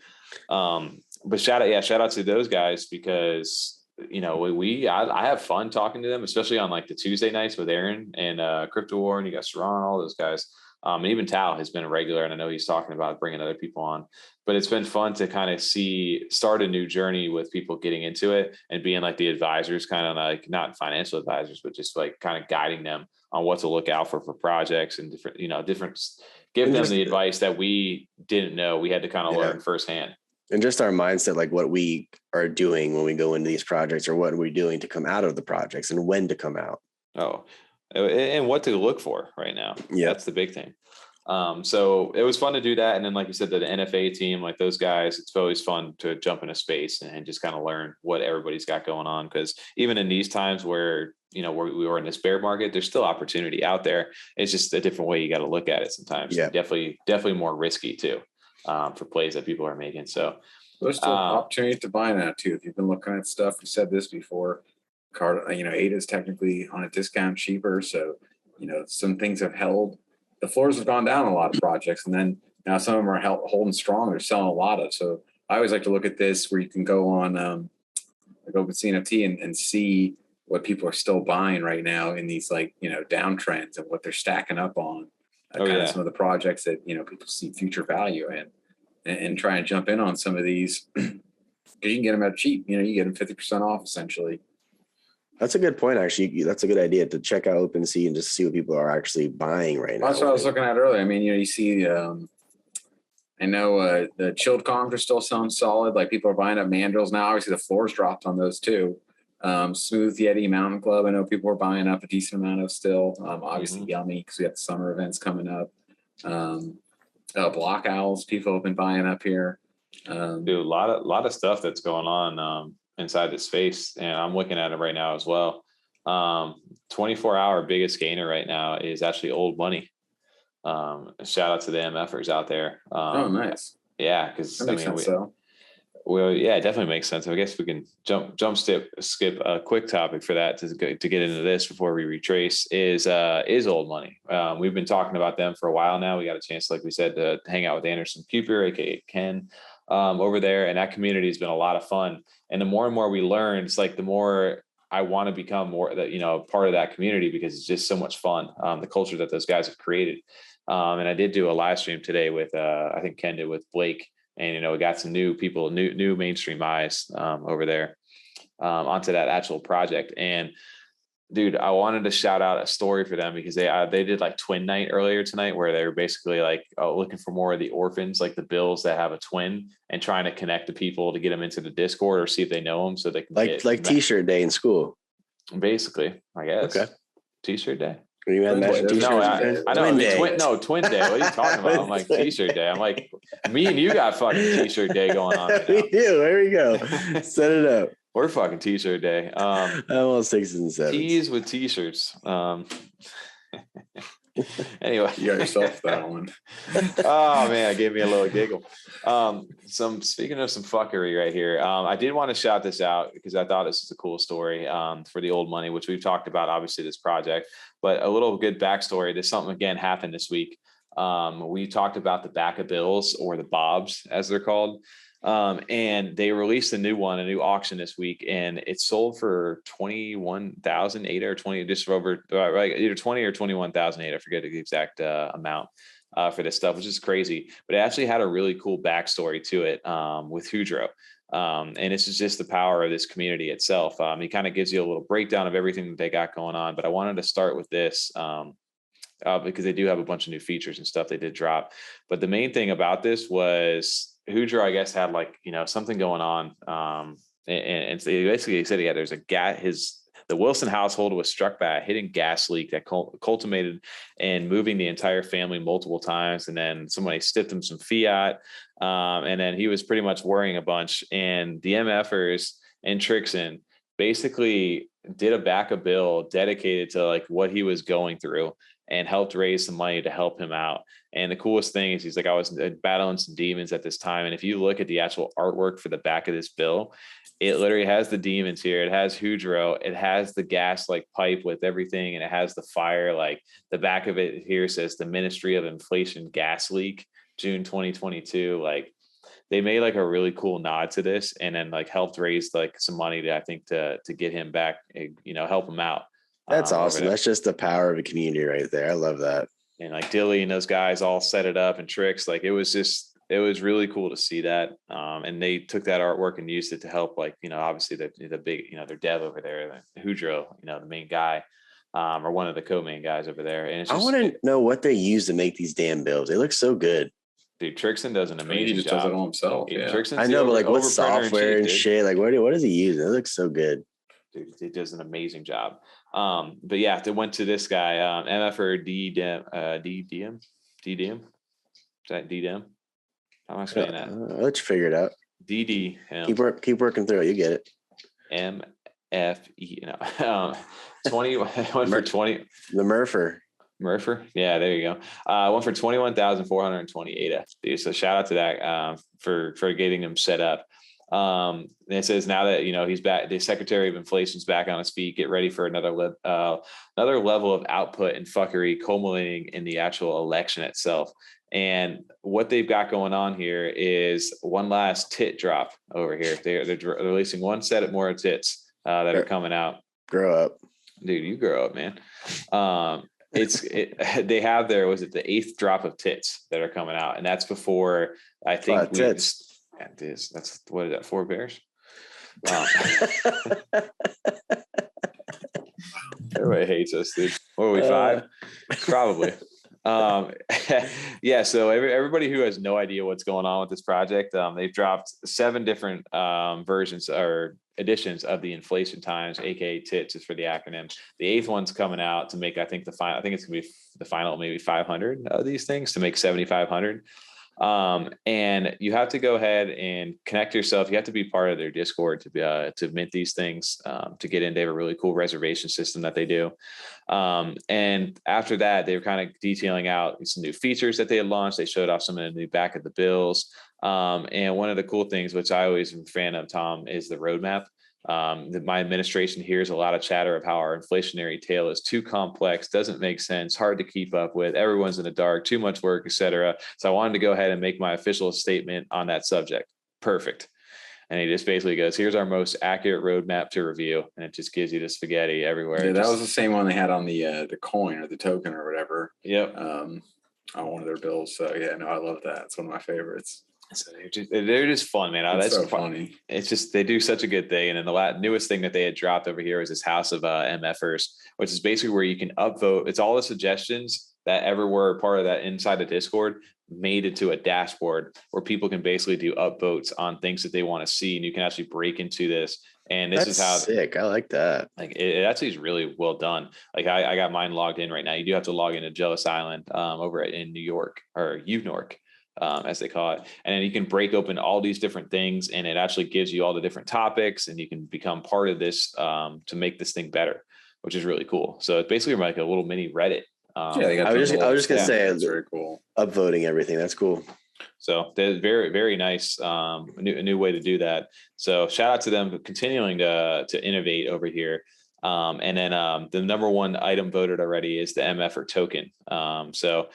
But shout out to those guys because I have fun talking to them, especially on like the Tuesday nights with Aaron and Crypto War, and you got Saran, all those guys. And even Tal has been a regular, and I know he's talking about bringing other people on. But it's been fun to kind of start a new journey with people getting into it and being like the advisors, kind of like not financial advisors, but just like kind of guiding them on what to look out for projects and give them the advice that we didn't know. We had to kind of learn firsthand. And just our mindset, like what we are doing when we go into these projects or what we're doing to come out of the projects and when to come out. Oh, and what to look for right now. Yeah, that's the big thing. So it was fun to do that. And then, like you said, the NFA team, like those guys, it's always fun to jump into space and just kind of learn what everybody's got going on. Because even in these times where, we were in this bear market, there's still opportunity out there. It's just a different way you got to look at it sometimes. Yeah, definitely more risky too, for plays that people are making. So there's still opportunities to buy now too. If you've been looking at stuff, we said this before. ADA is technically on a discount cheaper. So, some things have held. The floors have gone down a lot of projects, and then now some of them are holding strong. They're selling a lot of. So I always like to look at this where you can go on go with CNFT and see what people are still buying right now in these downtrends and what they're stacking up on. Some of the projects that people see future value in, and try and jump in on some of these because you can get them out cheap. You get them 50% off essentially. That's a good point, actually. That's a good idea to check out OpenSea and just see what people are actually buying right now. That's what I was looking at earlier. I mean, you see, I know the chilled comms are still selling solid. Like people are buying up mandrills now. Obviously, the floors dropped on those too. Smooth Yeti Mountain Club. I know people are buying up a decent amount of still. Obviously Yummi, because we have the summer events coming up. BlockOwls, people have been buying up here. Dude, a lot of stuff that's going on inside the space, and I'm looking at it right now as well. 24-hour biggest gainer right now is actually old money. Shout out to the Mfers out there. Oh, nice. Yeah, because I mean, well, yeah, it definitely makes sense. I guess we can skip a quick topic for that to get into this before we retrace is old money. We've been talking about them for a while now. We got a chance, like we said, to hang out with Anderson Cooper, aka Ken, over there, and that community has been a lot of fun. And the more and more we learn, it's like the more I want to become more that part of that community, because it's just so much fun. The culture that those guys have created. And I did do a live stream today with I think Ken did with Blake. And, we got some new people, new mainstream eyes over there onto that actual project. And dude, I wanted to shout out a story for them, because they did like twin night earlier tonight, where they were basically like looking for more of the orphans, like the bills that have a twin, and trying to connect the people to get them into the Discord or see if they know them, so they can like T-shirt day in school. Basically, I guess. Okay. T-shirt day. You had t-shirts? No, I know. Twin day. What are you talking about? I'm like T-shirt day. I'm like, me and you got fucking T-shirt day going on right now. We do. There we go. Set it up. We're fucking T-shirt day. I'm on 6s and 7s. Tees with T-shirts. Anyway, you got yourself that one. Oh man, it gave me a little giggle. Speaking of some fuckery right here, I did want to shout this out because I thought this was a cool story for the old money, which we've talked about, obviously, this project, but a little good backstory. There's something again happened this week. We talked about the back of bills, or the bobs as they're called. And they released a new auction this week, and it sold for 21,008 or 20, just over either 20 or 21,008. I forget the exact amount for this stuff, which is crazy, but it actually had a really cool backstory to it with Hudro. And this is just the power of this community itself. He kind of gives you a little breakdown of everything that they got going on, but I wanted to start with this because they do have a bunch of new features and stuff they did drop. But the main thing about this was Hudro, I guess, had something going on. And so basically he said, yeah, there's the Wilson household was struck by a hidden gas leak that culminated in moving the entire family multiple times. And then somebody stiffed him some fiat. And then he was pretty much worrying a bunch. And the MFers and Trixon basically did a backup bill dedicated to what he was going through, and helped raise some money to help him out. And the coolest thing is he's like, I was battling some demons at this time. And if you look at the actual artwork for the back of this bill, it literally has the demons here. It has Hudro. It has the gas pipe with everything. And it has the fire. The back of it here says the Ministry of Inflation gas leak, June 2022. They made a really cool nod to this, and then helped raise some money to get him back, help him out. That's awesome. That's just the power of a community right there. I love that. And Dilly and those guys all set it up, and Tricks. It was really cool to see that. And they took that artwork and used it to help, obviously the big, their dev over there, Hudro, the main guy, or one of the co-main guys over there. And it's just, I want to know what they use to make these damn bills. They look so good. Dude, Trixon does an amazing job. He just does it all himself. Yeah. I know, but what software and shit? What is he using? It looks so good. Dude, he does an amazing job. But yeah, they went to this guy, MFR DDM. Is that DDM? How am I saying that? Let you figure it out. DD. Keep working through it. You get it. MFE. 21 for 20. The Murpher. Yeah, there you go. One for 21,428. Dude. So shout out to that for getting him set up. And it says now that he's back, the Secretary of Inflation's back on his feet. Get ready for another level of output and fuckery, culminating in the actual election itself. And what they've got going on here is one last tit drop over here. They're releasing one set of more tits that are coming out. Grow up, dude. You grow up, man. They have the 8th drop of tits that are coming out, and that's before I think tits. That's what is that? 4 bears. Wow. Everybody hates us, dude. What are we, 5? Probably. Yeah. So everybody who has no idea what's going on with this project, they've dropped 7 different versions or editions of the inflation times, aka TITS is for the acronym. The 8th one's coming out to make, I think the final, I think it's gonna be the final maybe 500 of these things to make 7,500. And you have to go ahead and connect yourself. You have to be part of their Discord to be to mint these things, to get in. They have a really cool reservation system that they do. And after that, they were kind of detailing out some new features that they had launched. They showed off some of the new back of the bills. And one of the cool things, which I always am a fan of, Tom, is the roadmap. My administration hears a lot of chatter of how our inflationary tale is too complex, doesn't make sense, hard to keep up with, everyone's in the dark, too much work, etc. So I wanted to go ahead and make my official statement on that subject. Perfect. And he just basically goes, here's our most accurate roadmap to review. And it just gives you the spaghetti everywhere. Yeah, that was the same one they had on the coin or the token or whatever. Yep. On one of their bills. So yeah, no, I love that. It's one of my favorites. So they're just fun, man. It's That's so funny. It's just, they do such a good thing. And then the newest thing that they had dropped over here is this House of Mfers, which is basically where you can upvote. It's all the suggestions that ever were part of that inside the Discord made it to a dashboard where people can basically do upvotes on things that they want to see. And you can actually break into this. And this is how sick. I like that. Like it actually is really well done. Like I got mine logged in right now. You do have to log into Jealous Island over in New York or Unork. As they call it. And then you can break open all these different things and it actually gives you all the different topics and you can become part of this to make this thing better, which is really cool. So it's basically like a little mini Reddit. I was just gonna say it's very cool. Upvoting everything. That's cool. So they're very, very nice. A new way to do that. So shout out to them for continuing to innovate over here. And then the number 1 item voted already is the MF or token. So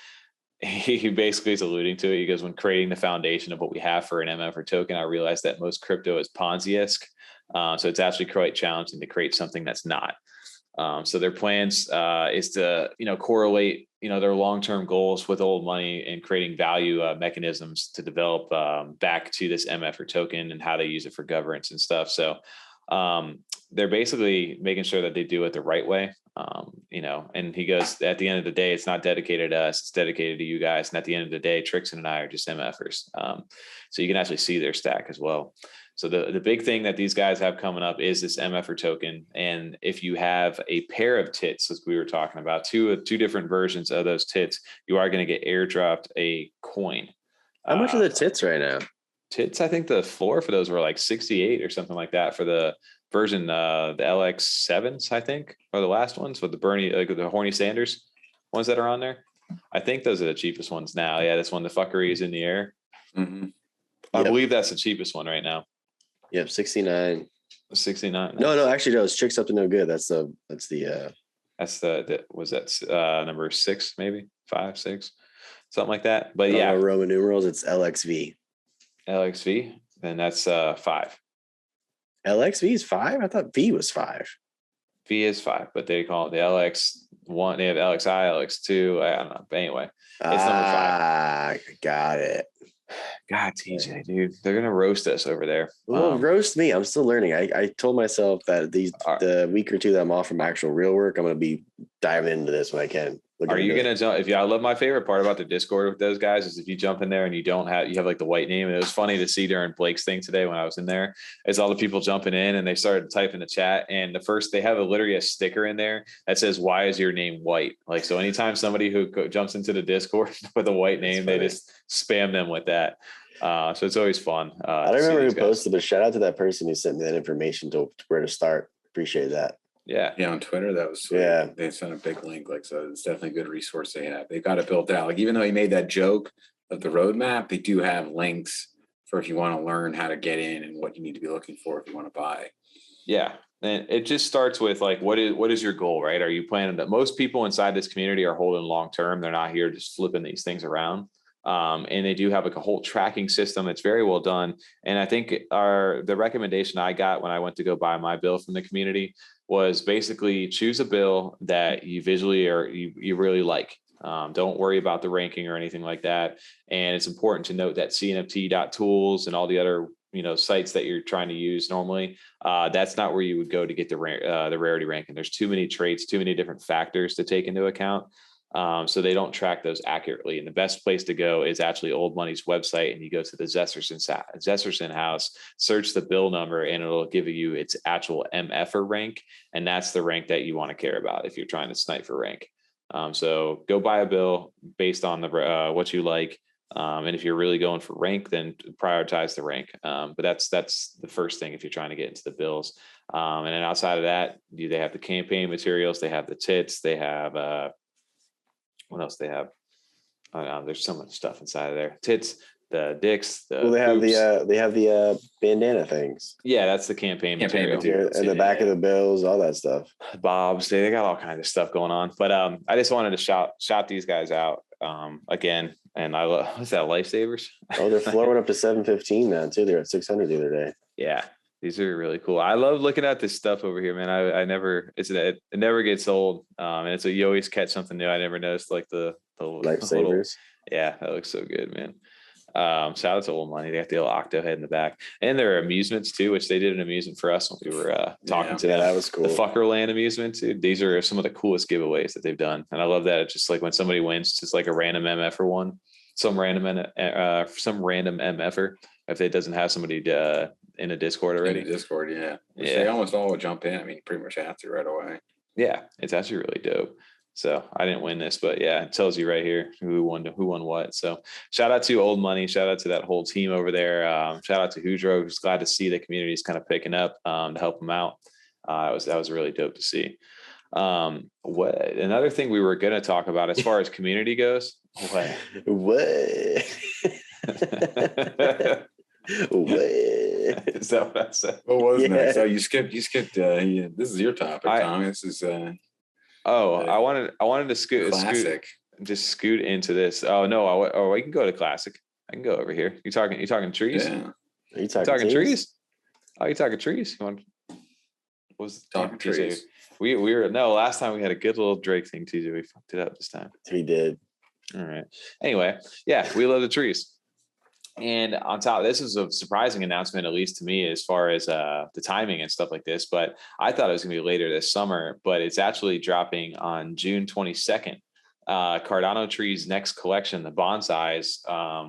he basically is alluding to it. He goes, when creating the foundation of what we have for an MF or token, I realized that most crypto is Ponzi-esque. So it's actually quite challenging to create something that's not. So their plans is to, correlate, their long-term goals with old money and creating value mechanisms to develop back to this MF or token and how they use it for governance and stuff. So they're basically making sure that they do it the right way. And he goes, at the end of the day, it's not dedicated to us, it's dedicated to you guys. And at the end of the day, Trixon and I are just MFers. So you can actually see their stack as well. So the big thing that these guys have coming up is this MFer token. And if you have a pair of TITs, as we were talking about, two different versions of those TITs, you are going to get airdropped a coin. How much are the TITs right now? TITs, I think the floor for those were like 68 or something like that for the version, the LX7s, I think, are the last ones with the the Horny Sanders ones that are on there. I think those are the cheapest ones now. Yeah, this one, the fuckery is in the air. Mm-hmm. I believe that's the cheapest one right now. Yep, 69. 69. No, actually, no, it's Tricks Up to No Good. That's the was that number 6, maybe 5, 6, something like that. But yeah, Roman numerals, it's LXV. LXV, then that's 5. LXV is 5? I thought V was 5. V is 5, but they call it the LX1. They have LXI, LX2. I don't know. But anyway, it's number 5. Got it. God, TJ, dude, they're gonna roast us over there. Well, roast me. I'm still learning. I told myself that the week or two that I'm off from actual real work, I'm gonna be diving into this when I can. Are you gonna jump? I love my favorite part about the Discord with those guys is if you jump in there and you have like the white name. And it was funny to see during Blake's thing today when I was in there, is all the people jumping in and they started typing the chat. And they have literally a sticker in there that says, "Why is your name white?" Like, so anytime somebody who jumps into the Discord with a white name, they just spam them with that. So it's always fun. I don't remember who posted, but shout out to that person who sent me that information to where to start. Appreciate that. Yeah. On Twitter, that was sweet. Yeah, they sent a big link. So it's definitely a good resource they have. They got it built out. Like, even though he made that joke of the roadmap, they do have links for if you want to learn how to get in and what you need to be looking for if you want to buy. Yeah. And it just starts with like, what is your goal, right? Are you planning that? Most people inside this community are holding long term. They're not here just flipping these things around. And they do have like a whole tracking system that's very well done. And I think the recommendation I got when I went to go buy my bill from the community was basically choose a bill that you visually or you really like. Don't worry about the ranking or anything like that. And it's important to note that CNFT.tools and all the other sites that you're trying to use normally, that's not where you would go to get the rarity ranking. There's too many traits, too many different factors to take into account. So they don't track those accurately. And the best place to go is actually Old Money's website. And you go to the Zesserson house, search the bill number, and it'll give you its actual MFer rank. And that's the rank that you want to care about if you're trying to snipe for rank. So go buy a bill based on the what you like. And if you're really going for rank, then prioritize the rank. But that's the first thing if you're trying to get into the bills. And then outside of that, they have the campaign materials, they have the tits, they have what else they have? There's so much stuff inside of there. Tits, the dicks, the they have the bandana things. Yeah, that's the campaign material. And the back of the bills, all that stuff. Bobs, they got all kinds of stuff going on. But I just wanted to shout these guys out again. And I love, what's that, Lifesavers? Oh, they're flowing up to 715 now too. They're at 600 the other day. Yeah, these are really cool. I love looking at this stuff over here, man. It never gets old. And you always catch something new. I never noticed like the Lifesavers. Yeah, that looks so good, man. Shout out to Old Money. They got the little octo head in the back, and there are amusements too, which they did an amusement for us when we were talking to them. That was cool. The Fuckerland amusement too. These are some of the coolest giveaways that they've done, and I love that. It's just like when somebody wins, it's just like a random MFer one, some random MFer if it doesn't have somebody in a Discord already. In the Discord, yeah. They almost all would jump in. I mean, pretty much have to right away. Yeah, it's actually really dope. So I didn't win this, but yeah, it tells you right here who won what. So shout out to Old Money. Shout out to that whole team over there. Shout out to Houdro, who's glad to see the community is kind of picking up to help them out. That was really dope to see. Another thing we were going to talk about as far as community goes. What? Is that what I said? What was next? So you skipped. This is your topic, Tom. This is. I wanted to scoot into this. Oh no! I can go to classic. I can go over here. You talking trees? Yeah. Are you talking trees? Oh, you talking trees? Talking trees? We were last time we had a good little Drake thing too. We fucked it up this time. We did. All right. Anyway, yeah, we love the trees. And on top, this is a surprising announcement, at least to me, as far as the timing and stuff like this. But I thought it was going to be later this summer, but it's actually dropping on June 22nd. CardanoTrees' next collection, the Bonsais,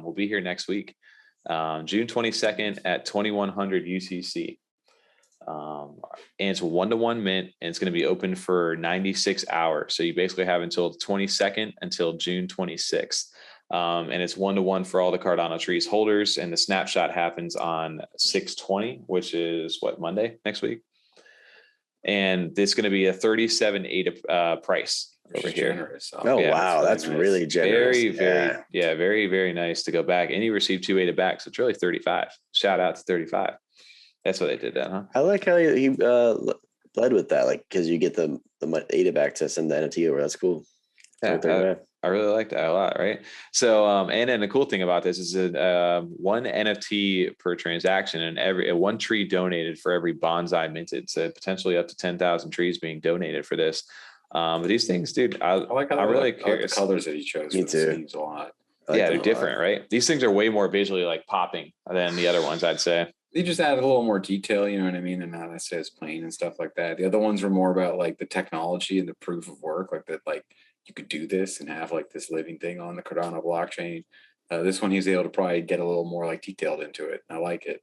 will be here next week, June 22nd at 2100 UTC. And it's a 1-to-1 mint, and it's going to be open for 96 hours. So you basically have until the 22nd until June 26th. And it's 1-to-1 for all the TreeS holders. And the snapshot happens on 6/20, which is Monday next week. And it's going to be a 37 ADA price over here. Generous. Wow, that's nice. Really generous. Very, very nice to go back. And you receive 2 ADA back, so it's really 35. Shout out to 35. That's what they did that, huh? I like how he led with that, like because you get the ADA back to send the NFT over. That's cool. Yeah, I really like that a lot, right? So, and then the cool thing about this is that one NFT per transaction, and one tree donated for every bonsai minted. So potentially up to 10,000 trees being donated for this. But these things, dude, I'm really curious. The colors that he chose. Me too. Seems a lot. They're different, right? These things are way more visually like popping than the other ones, I'd say. They just added a little more detail, you know what I mean? And not necessarily as plain and stuff like that. The other ones were more about like the technology and the proof of work, like that, like you could do this and have like this living thing on the Cardano blockchain. This one, he's able to probably get a little more like detailed into it. I like it.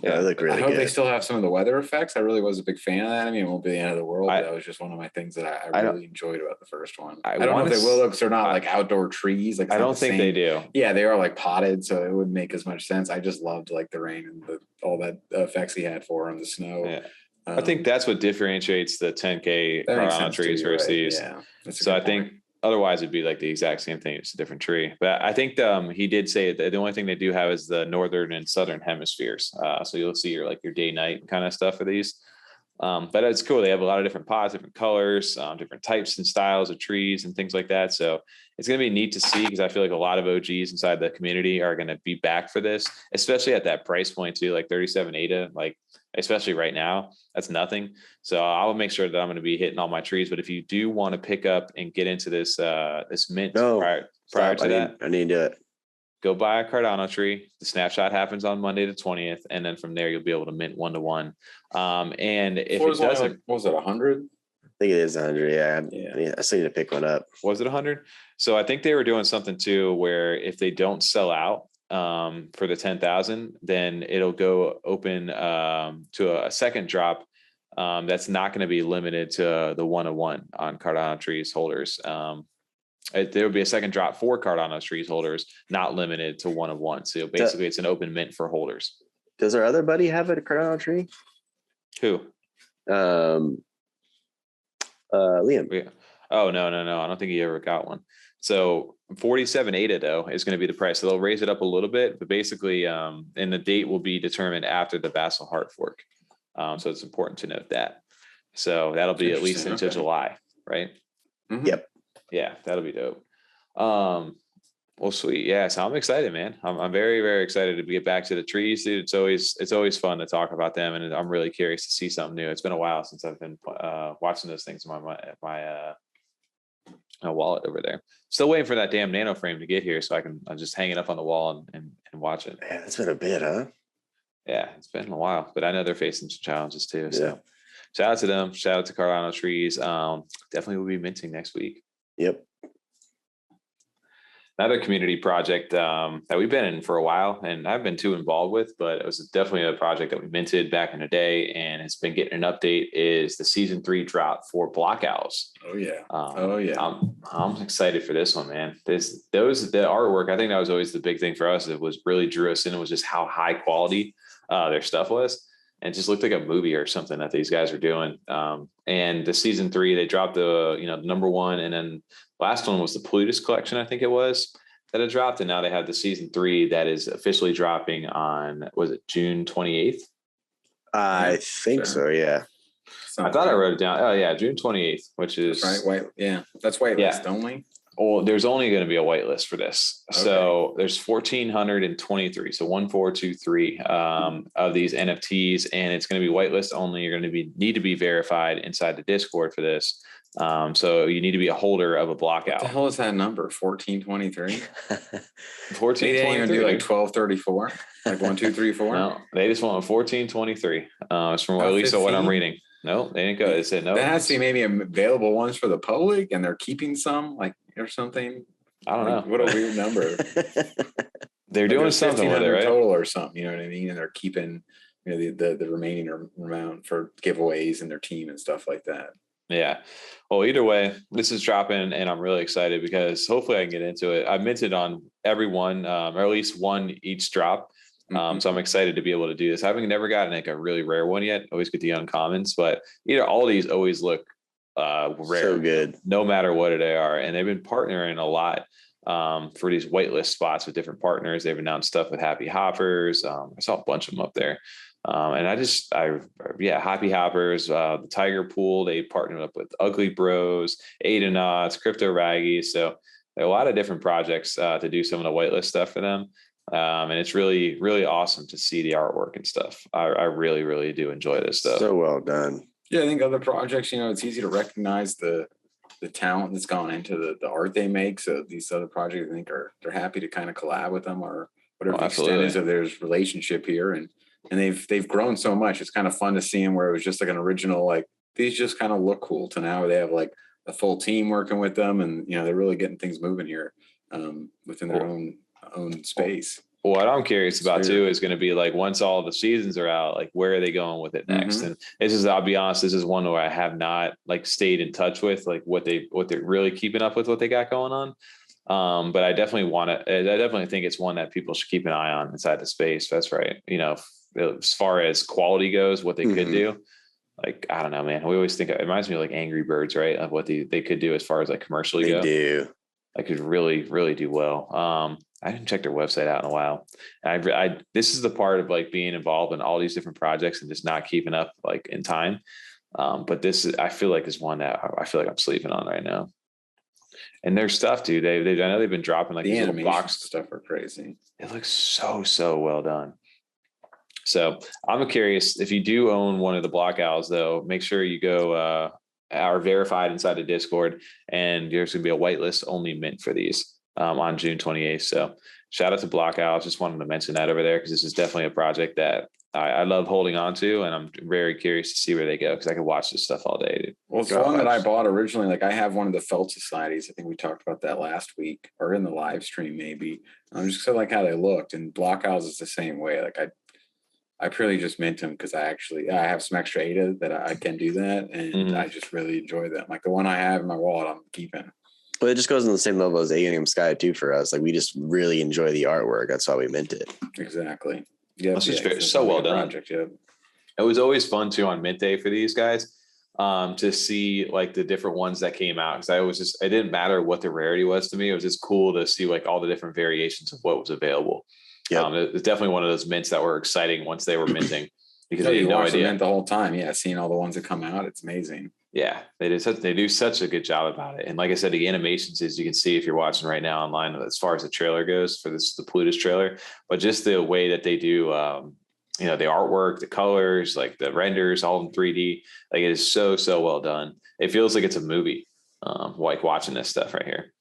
Yeah, they look really good. I hope they still have some of the weather effects. I really was a big fan of that. I mean, it won't be the end of the world. But that was just one of my things that I really enjoyed about the first one. I don't know if they will look, because they're not like outdoor trees. Like I don't think they do. Yeah, they are like potted, so it wouldn't make as much sense. I just loved like the rain and all that effects he had for him, the snow. Yeah. I think that's what differentiates the 10K TreeS versus these. Yeah, so I think otherwise it'd be like the exact same thing. It's a different tree. But I think he did say that the only thing they do have is the northern and southern hemispheres. So you'll see your day night kind of stuff for these. But it's cool. They have a lot of different pots, different colors, different types and styles of trees and things like that. So it's going to be neat to see, because I feel like a lot of OGs inside the community are going to be back for this, especially at that price point too, like 37 ADA, like especially right now, that's nothing. So I'll make sure that I'm going to be hitting all my trees. But if you do want to pick up and get into this, this mint prior to that, I need to do it. Go buy a Cardano tree. The snapshot happens on Monday the 20th. And then from there, you'll be able to mint 1-to-1. And if it doesn't, what was it, 100? think it is 100. Yeah. I still need to pick one up. Was it 100? So I think they were doing something too, where if they don't sell out for the 10,000, then it'll go open to a second drop. That's not going to be limited to the 1-of-1 on CardanoTrees holders. There will be a second drop for CardanoTrees holders, not limited to 1-of-1. So basically, it's an open mint for holders. Does our other buddy have a Cardano tree? Who? Liam. Yeah. Oh, no. I don't think he ever got one. So 47 ADA though is going to be the price. So they'll raise it up a little bit, but basically, and the date will be determined after the Basel hard fork. So it's important to note that. So that'll be at least into July, right? Mm-hmm. Yep. Yeah, that'll be dope. Well, sweet. Yeah, so I'm excited, man. I'm very, very excited to get back to the trees, dude. It's always fun to talk about them, and I'm really curious to see something new. It's been a while since I've been watching those things in my wallet over there. Still waiting for that damn nano frame to get here so I'm just hang it up on the wall and watch it. Man, it's been a bit, huh? Yeah, it's been a while, but I know they're facing some challenges too. Yeah. So shout out to them. Shout out to CardanoTrees. Definitely will be minting next week. Yep. Another community project that we've been in for a while and I've been too involved with, but it was definitely a project that we minted back in the day and it's been getting an update, is the season 3 drop for BlockOwls. Oh yeah. I'm excited for this one, man. The artwork, I think that was always the big thing for us. It was really drew us in. It was just how high quality their stuff was. And it just looked like a movie or something that these guys are doing. And the season 3, they dropped the number 1, and then last one was the Plutus collection, I think it was, that it dropped. And now they have the season 3 that is officially dropping on, was it June 28th? I think so, yeah. I thought I wrote it down. Oh yeah, June 28th, which is right. That's whitelist only. Well, there's only going to be a whitelist for this. Okay. So there's 1,423. So 1,423 of these NFTs, and it's going to be whitelist only. You're going to need to be verified inside the Discord for this. So you need to be a holder of a BlockOwl. What the hell is that number? 1423? 1423. They didn't even do like 1234, like 1, 2, 3, 4. No, they just want 1423. It's from at least what I'm reading. No, they didn't go. They said no. That has to be maybe available ones for the public, and they're keeping some, like, or something. I don't know. What a weird number. They're doing something with it, right? Total or something. You know what I mean? And they're keeping the remaining amount for giveaways and their team and stuff like that. Yeah. Well, either way, this is dropping, and I'm really excited because hopefully I can get into it. I've minted on every one, or at least one each drop. So I'm excited to be able to do this. I haven't never gotten like a really rare one yet. Always get the uncommons, but all these always look rare. So good, no matter what they are. And they've been partnering a lot for these whitelist spots with different partners. They've announced stuff with Happy Hoppers. I saw a bunch of them up there. And Happy Hoppers, the Tiger Pool, they partnered up with Ugly Bros, Aidonauts, Crypto Raggies. So there are a lot of different projects to do some of the whitelist stuff for them. And it's really, really awesome to see the artwork and stuff. I really, really do enjoy this stuff. So well done. Yeah, I think other projects, it's easy to recognize the talent that's gone into the art they make. So these other projects, I think, they're happy to kind of collab with them, or whatever the extent is of their relationship here. And they've grown so much. It's kind of fun to see them where it was just like an original, like, these just kind of look cool, to now they have like a full team working with them, and they're really getting things moving here within their own space. What I'm curious about too is going to be like, once all the seasons are out, like, where are they going with it next? And I'll be honest, this is one where I have not like stayed in touch with like what they're really keeping up with what they got going on. But I definitely think it's one that people should keep an eye on inside the space. That's right. As far as quality goes, what they could do, like, I don't know, man. We always think it reminds me of like Angry Birds, right? Of what they could do as far as like commercially go. They do. I could really, really do well. I didn't check their website out in a while. This is the part of like being involved in all these different projects and just not keeping up like in time. But I feel like is one that I feel like I'm sleeping on right now. And their stuff, dude, I know they've been dropping like the these little box stuff are crazy. It looks so well done. So I'm curious, if you do own one of the BlockOwls though, make sure you go are verified inside the Discord, and there's going to be a whitelist only mint for these on June 28th. So shout out to BlockOwls. Just wanted to mention that over there, because this is definitely a project that I love holding on to, and I'm very curious to see where they go, because I could watch this stuff all day, dude. Well, it's the one that I bought originally. Like I have one of the Felt Societies. I think we talked about that last week or in the live stream, maybe. I'm just so like how they looked, and BlockOwls is the same way. Like I purely just mint them because I have some extra ADA that I can do that, and I just really enjoy them. Like the one I have in my wallet, I'm keeping. Well, it just goes on the same level as Alien Sky too for us. Like we just really enjoy the artwork. That's why we mint it. Exactly. Yeah, it's so well done. Project, yeah. It was always fun too on mint day for these guys. To see like the different ones that came out, because it didn't matter what the rarity was to me. It was just cool to see like all the different variations of what was available. Yep. It was definitely one of those mints that were exciting once they were minting, because they had no idea. Mint the whole time. Yeah, seeing all the ones that come out, it's amazing. Yeah, they do such a good job about it. And like I said, the animations, as you can see if you're watching right now online, as far as the trailer goes for the Plutus trailer, but just the way that they do the artwork, the colors, like the renders, all in 3D, like it is so well done. It feels like it's a movie, like watching this stuff right here.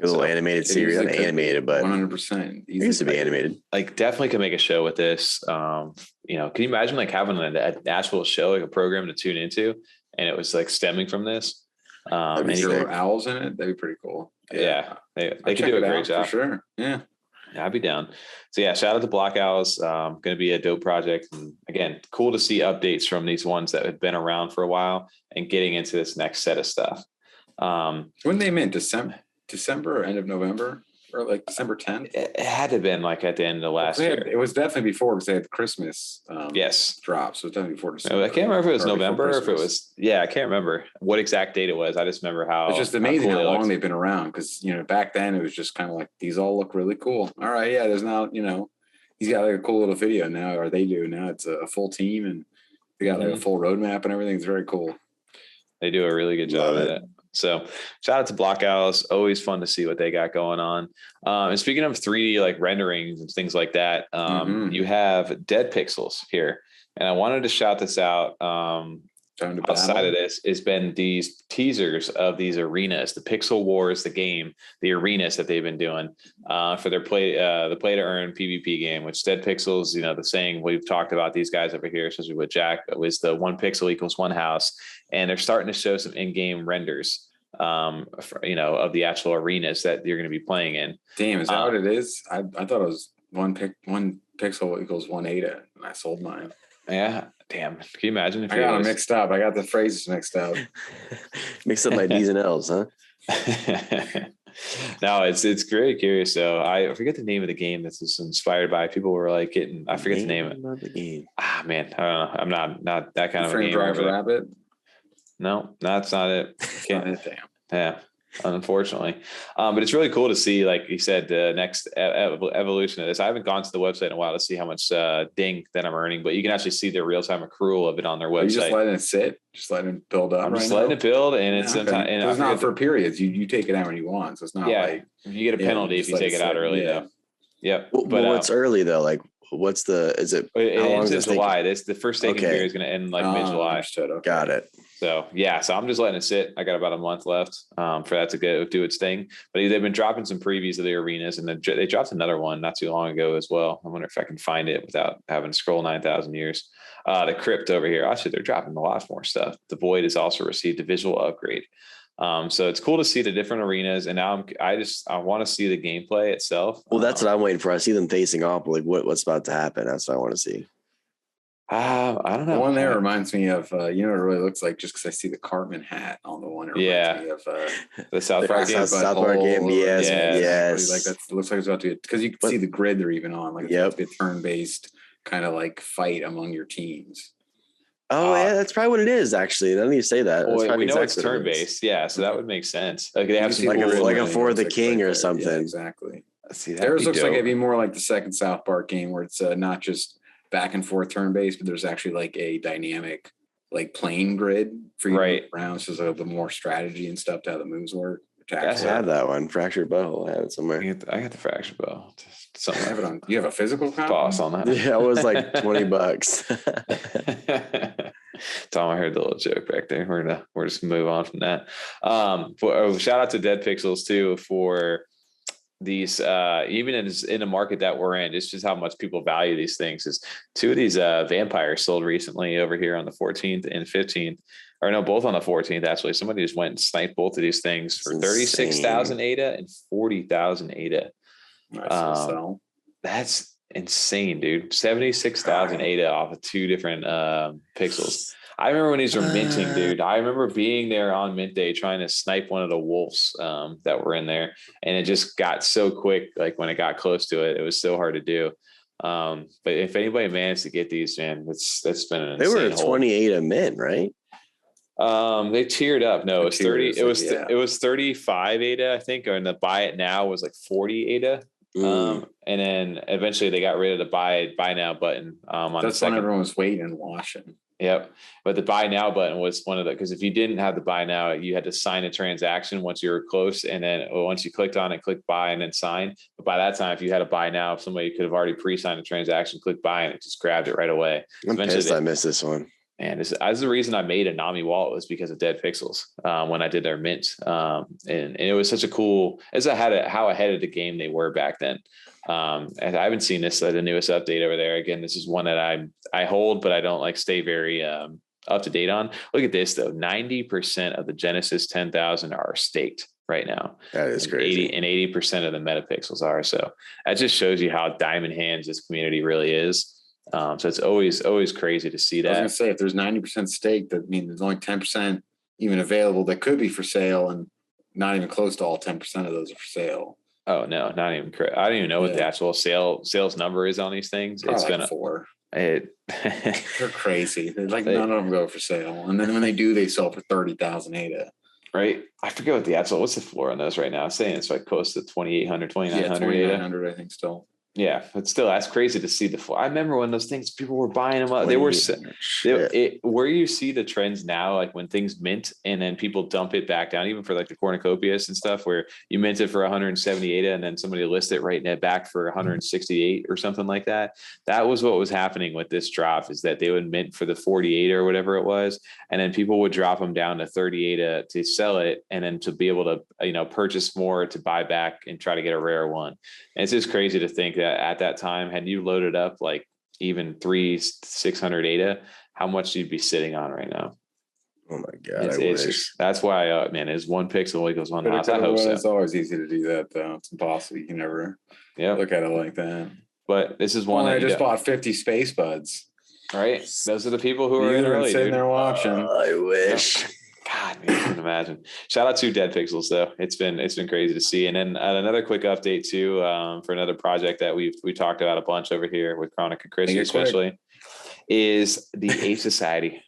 A little animated series, not animated, but 100%. It used to be animated. Like definitely could make a show with this. Can you imagine like having an actual show, like a program to tune into, and it was like stemming from this? And there were owls in it. That'd be pretty cool. Yeah, they could do a great job for sure. Yeah. I'd be down. So yeah, shout out to BlockOwls. Going to be a dope project. And again, cool to see updates from these ones that have been around for a while and getting into this next set of stuff. When they mint December or end of November or like December 10th? It had to have been like at the end of last year. It was definitely before because they had Christmas drops. So it was definitely before December. I can't remember if it was November or if it was, I can't remember what exact date it was. I just remember how. It's just amazing how long they've been around because, back then it was just kind of like, these all look really cool. All right. Yeah. There's now, he's got like a cool little video now, or they do. Now it's a full team and they got like a full roadmap and everything. It's very cool. They do a really good job at it. So shout out to BlockOwls. Always fun to see what they got going on. And speaking of 3D like renderings and things like that, you have DEADPXLZ here. And I wanted to shout this out. Outside of this, it's been these teasers of these arenas, the Pixel Wars, the game, the arenas that they've been doing for their the play to earn PvP game, which DEADPXLZ, the saying we've talked about these guys over here, especially with Jack, was the 1 pixel equals 1 house. And they're starting to show some in-game renders, of the actual arenas that you're going to be playing in. Damn, is that what it is? I thought it was 1 pixel equals 1 ADA, and I sold mine. Yeah, damn. Can you imagine if I got them mixed up? I got the phrases mixed up. Mixed up my D's and L's, huh? No, it's very curious. So I forget the name of the game this is inspired by. People were like I forget the name of the game. Man, I don't know. I'm not that kind of a gamer. Rabbit. No, that's not it. Damn. Yeah, unfortunately. But it's really cool to see, like you said, the next evolution of this. I haven't gone to the website in a while to see how much ding that I'm earning, but you can actually see the real-time accrual of it on their website. You just letting it sit, just letting it build up. I'm just letting it build, and it's sometimes. And it's not for periods. You take it out when you want, so it's not like you get a penalty if you take it out early, though. Yep. But what's early though? Like, what's the? Is it? It ends in July. The first staking period is going to end like mid-July. Got it. So I'm just letting it sit. I got about a month left for that to go do its thing. But they've been dropping some previews of the arenas, and they dropped another one not too long ago as well. I wonder if I can find it without having to scroll 9,000 years. The crypt over here. Actually, they're dropping a lot more stuff. The Void has also received a visual upgrade. So it's cool to see the different arenas, and now I want to see the gameplay itself. Well, that's what I'm waiting for. I see them facing off. Like what's about to happen. That's what I want to see. I don't know. The one there reminds me of, what it really looks like, just because I see the Cartman hat on the one. It reminds me of the South Park game. South Park game, yes. Like that looks like it's about to, because you can see the grid they're even on. Like it's about to be a turn-based kind of like fight among your teams. Oh yeah, that's probably what it is. Actually, now that you say that, well, we know it's turn-based. Yeah, so that would make sense. Like they have some like a For the King or something. Yeah, exactly. See, theirs looks like it'd be more like the second South Park game, where it's not just back and forth turn-based, but there's actually like a dynamic like plane grid for you to around. So there's a little bit more strategy and stuff to how the moves work. I have that one. Fractured Bow. I have it somewhere. I got the Fractured Bow. I have it on. You have a physical copy? Boss on that. Yeah, it was like $20. Tom, I heard the little joke back there. We're just move on from that. Shout out to DEADPXLZ too for these even in a market that we're in, it's just how much people value these things. Is two of these vampires sold recently over here on the 14th and 15th, or no, both on the 14th actually. Somebody just went and sniped both of these things for 36,000 ADA and 40,000 ADA. That's insane, dude. 76,000 ADA off of two different pixels. I remember when these were minting, dude. I remember being there on mint day trying to snipe one of the wolves that were in there, and it just got so quick. Like when it got close to it, it was so hard to do. But if anybody managed to get these, man, that's been an insane. They were 28 a mint, right? They tiered up. No, it was 30. It was 35 ADA, I think, and the buy it now was like 40 ADA. And then eventually they got rid of the buy now button. That's when everyone was waiting and watching. Yep. But the buy now button was one of the, because if you didn't have the buy now, you had to sign a transaction once you were close. And then once you clicked on it, click buy and then sign. But by that time, if you had a buy now, if somebody could have already pre-signed a transaction, click buy and it just grabbed it right away. I'm pissed I missed this one. And that's the reason I made a Nami wallet, was because of DEADPXLZ when I did their mint. And it was such a cool, how ahead of the game they were back then. And I haven't seen this, the newest update over there. Again, this is one that I hold, but I don't like stay very up to date on. Look at this though. 90% of the Genesis 10,000 are staked right now. That is crazy. 80% of the metapixels are. So that just shows you how diamond hands this community really is. So it's always crazy to see that. I was gonna say, if there's 90% stake, that means there's only 10% even available that could be for sale, and not even close to all 10% of those are for sale. Oh no, not even. I don't even know what the actual sales number is on these things. Probably it's like been 4. They're crazy. They're like none of them go for sale, and then when they do, they sell for 30,000 ADA. Right. I forget what the actual. What's the floor on those right now? I'm saying it's like close to 2,800, 2,900. 2,900, I think still. Yeah, but still, that's crazy to see the floor. I remember when those things, people were buying them up. They were where you see the trends now, like when things mint and then people dump it back down, even for like the cornucopias and stuff, where you mint it for 178 and then somebody lists it right net back for 168 or something like that. That was what was happening with this drop, is that they would mint for the 48 or whatever it was, and then people would drop them down to 38 to sell it, and then to be able to purchase more to buy back and try to get a rare one. And it's just crazy to think that at that time, had you loaded up like even 600 ADA, how much you'd be sitting on right now. Oh my God. That's why, man, is one pixel equals one house. I hope so. It's always easy to do that though. It's impossible. You can never look at it like that. But this is one. I just bought 50 space buds. Right. Those are the people who are in early, sitting there watching. I wish. God, man, I can imagine. Shout out to DEADPXLZ though. It's been crazy to see. And then another quick update too, for another project that we talked about a bunch over here with Chronic and Chris, especially, is the Ape Society.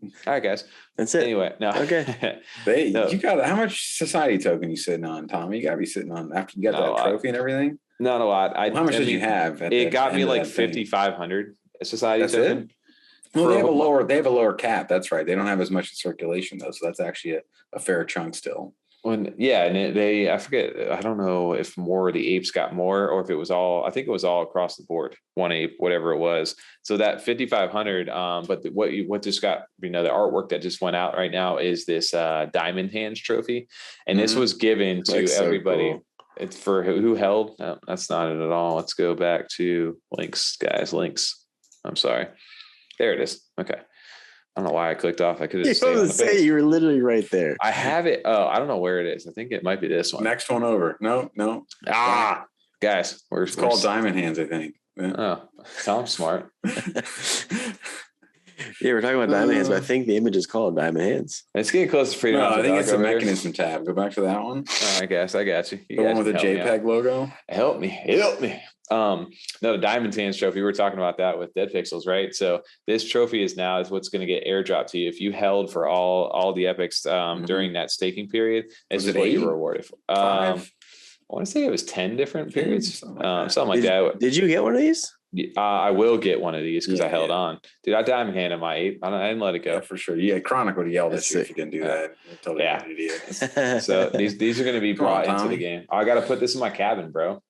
All right, guys. That's it. Anyway, no. Okay. You got how much society token you sitting on, Tommy? You gotta be sitting on after you got that trophy and everything. Not a lot. How much did you have? It got me like 5,500 society token. It? Well, they have a lower cap. That's right. They don't have as much in circulation though, so that's actually a fair chunk still. And I forget. I don't know if more of the apes got more, or if it was all. I think it was all across the board. One ape, whatever it was. So that 5,500. But what just got the artwork that just went out right now is this Diamond Hands trophy, and this was given to everybody. So cool. It's for who held. No, that's not it at all. Let's go back to links, guys. Links. I'm sorry. There it is. Okay. I don't know why I clicked off. I could have say you were literally right there. I have it. Oh, I don't know where it is. I think it might be this one. Next one over. No. Guys, it's called Diamond Hands, I think. Yeah. Oh, Tom's smart. Yeah, we're talking about Diamond Hands, but I think the image is called Diamond Hands. It's getting close to freedom. No, I think it's a mechanism tab. Go back to that one. I guess I got you. The one with the JPEG logo. Help me. No, the Diamond Hands trophy. We were talking about that with DEADPXLZ, right? So this trophy is what's going to get airdropped to you if you held for all the epics during that staking period. This is what you were rewarded for. I want to say it was 10 different periods, something like that. Did you get one of these? I will get one of these because I held on. Dude, I diamond handed my ape. I didn't let it go. Yeah, for sure. Yeah, Chronic would have yelled at you if you didn't do that. Totally an idiot. So these are going to be brought into the game. I got to put this in my cabin, bro.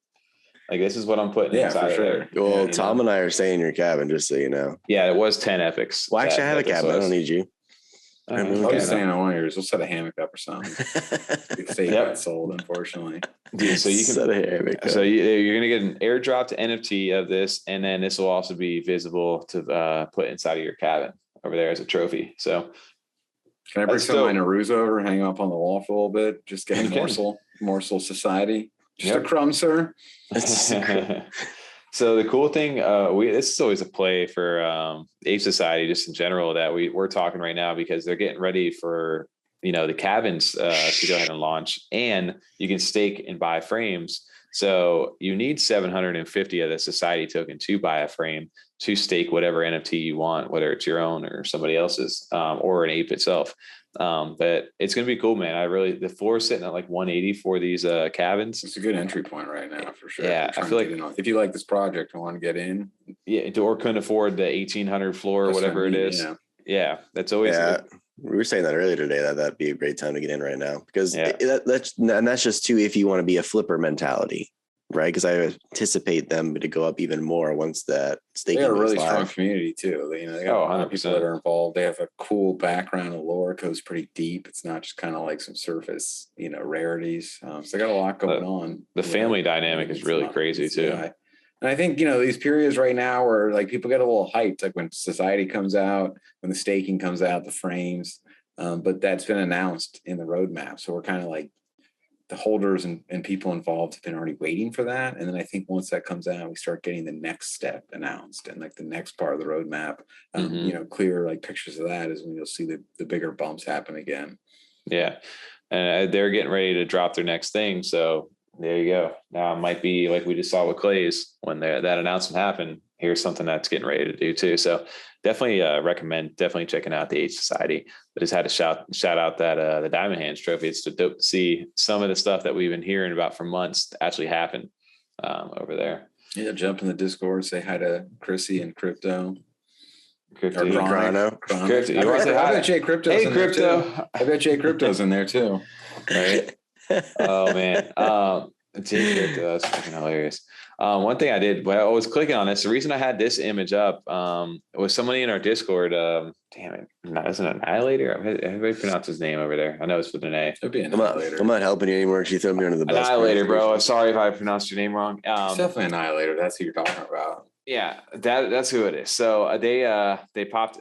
Like this is what I'm putting inside for sure. There. Well, Tom and I are staying in your cabin, just so you know. Yeah, it was 10 epics. Well, actually, I have a cabin. I don't need you. I'll be staying on one of yours. We'll set a hammock up or something. The steak got sold, unfortunately. Dude, so you can set a hammock. So you're gonna get an airdropped NFT of this, and then this will also be visible to put inside of your cabin over there as a trophy. So can I bring some of my Naruto over, hang up on the wall for a little bit? Just get a morsel society. Just a crumb, sir. So the cool thing, this is always a play for Ape Society, just in general, that we're talking right now, because they're getting ready for, the cabins to go ahead and launch, and you can stake and buy frames. So you need 750 of the society token to buy a frame to stake whatever NFT you want, whether it's your own or somebody else's, or an ape itself. But it's going to be cool, man. The floor is sitting at like 180 for these cabins. It's a good entry point right now for sure. Yeah, I feel like if you like this project and want to get in, or couldn't afford the 1800 floor or whatever it is. Yeah, that's always. We were saying that earlier today, that'd be a great time to get in right now, because that's just too, if you want to be a flipper mentality, right? Because I anticipate them to go up even more once that staking. They got a really strong community too. They got a lot of people that are involved. They have a cool background of lore, goes pretty deep. It's not just kind of like some surface, rarities. So they got a lot going on. The family dynamic is really crazy too. Yeah. And I think, these periods right now where like people get a little hyped, like when society comes out, when the staking comes out, the frames, but that's been announced in the roadmap. So we're kind of like, the holders and people involved have been already waiting for that. And then I think once that comes out, we start getting the next step announced, and like the next part of the roadmap, clear like pictures of that is when you'll see the bigger bumps happen again. Yeah. And they're getting ready to drop their next thing. So there you go. Now it might be like we just saw with Clay's when that announcement happened. Here's something that's getting ready to do too. So definitely recommend checking out the H Society. But just had to shout out that the Diamond Hands trophy. It's dope to see some of the stuff that we've been hearing about for months actually happen over there. Yeah, jump in the Discord, say hi to Chrissy and Crypto. Crypto. I bet Jay Crypto's in there too. I bet Jay Crypto's in there too. Right? Oh man. Jay Crypto, that's fucking hilarious. One thing I did when I was clicking on this, the reason I had this image up was somebody in our Discord. Damn it, isn't it Annihilator? Everybody pronounce his name over there. I know it's with an A. It'd be Annihilator. I'm not helping you anymore. She threw me under the bus. Annihilator, bro. I'm sorry if I pronounced your name wrong. It's definitely Annihilator. That's who you're talking about. Yeah, that's who it is. So they popped.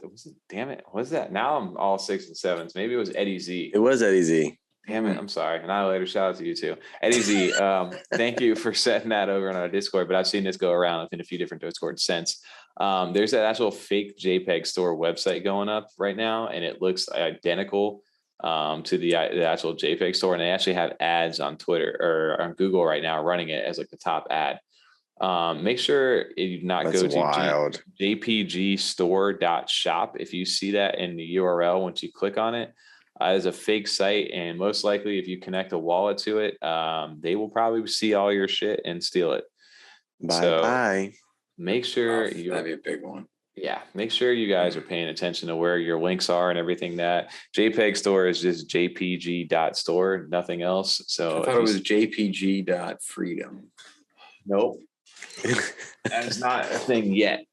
Damn it, what's that? Now I'm all 6 and 7s. Maybe it was Eddie Z. It was Eddie Z. Damn it, I'm sorry. Annihilator, shout out to you too. Eddie Z, thank you for setting that over on our Discord, but I've seen this go around in a few different Discords since. There's that actual fake JPEG store website going up right now, and it looks identical to the actual JPEG store, and they actually have ads on Twitter or on Google right now running it as like the top ad. Make sure you not go to jpgstore.shop. If you see that in the URL, once you click on it, as a fake site, and most likely if you connect a wallet to it, they will probably see all your shit and steal it. Bye. Make sure that'd be a big one. Yeah, make sure you guys are paying attention to where your links are and everything. That JPEG store is just jpg.store, nothing else. So I thought it was jpg.freedom. Nope. That is not a thing yet.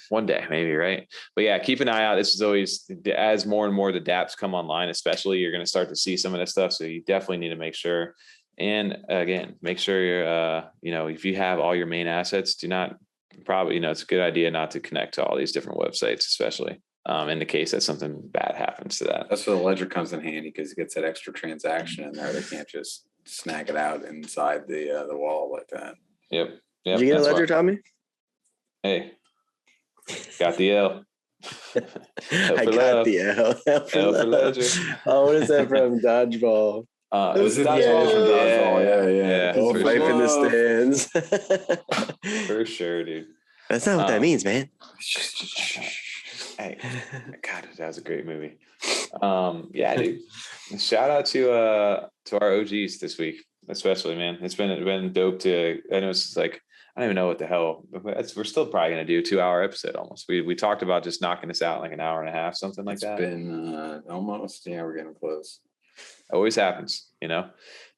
One day, maybe, right? But yeah, keep an eye out. This is always, as more and more the dApps come online, especially, you're going to start to see some of this stuff. So you definitely need to make sure. And again, make sure you're, if you have all your main assets, do not it's a good idea not to connect to all these different websites, especially in the case that something bad happens to that. That's where the ledger comes in handy, because it gets that extra transaction in there. They can't just snag it out inside the wall like that. Yep. Did you get a ledger, Tommy? Hey, got the L. I got the L. L for ledger. Oh, what is that from? Dodgeball. It was Dodgeball from Dodgeball. Yeah. Oh, fight in the stands. For sure, dude. That's not what that means, man. Hey, God, that was a great movie. Yeah, dude. Shout out to our OGs this week, especially, man. It's been dope to. I know it's like, I don't even know what the hell. We're still probably gonna do a 2-hour episode almost. We talked about just knocking this out in like an hour and a half, something like that. It's been almost. Yeah, we're getting close. Always happens,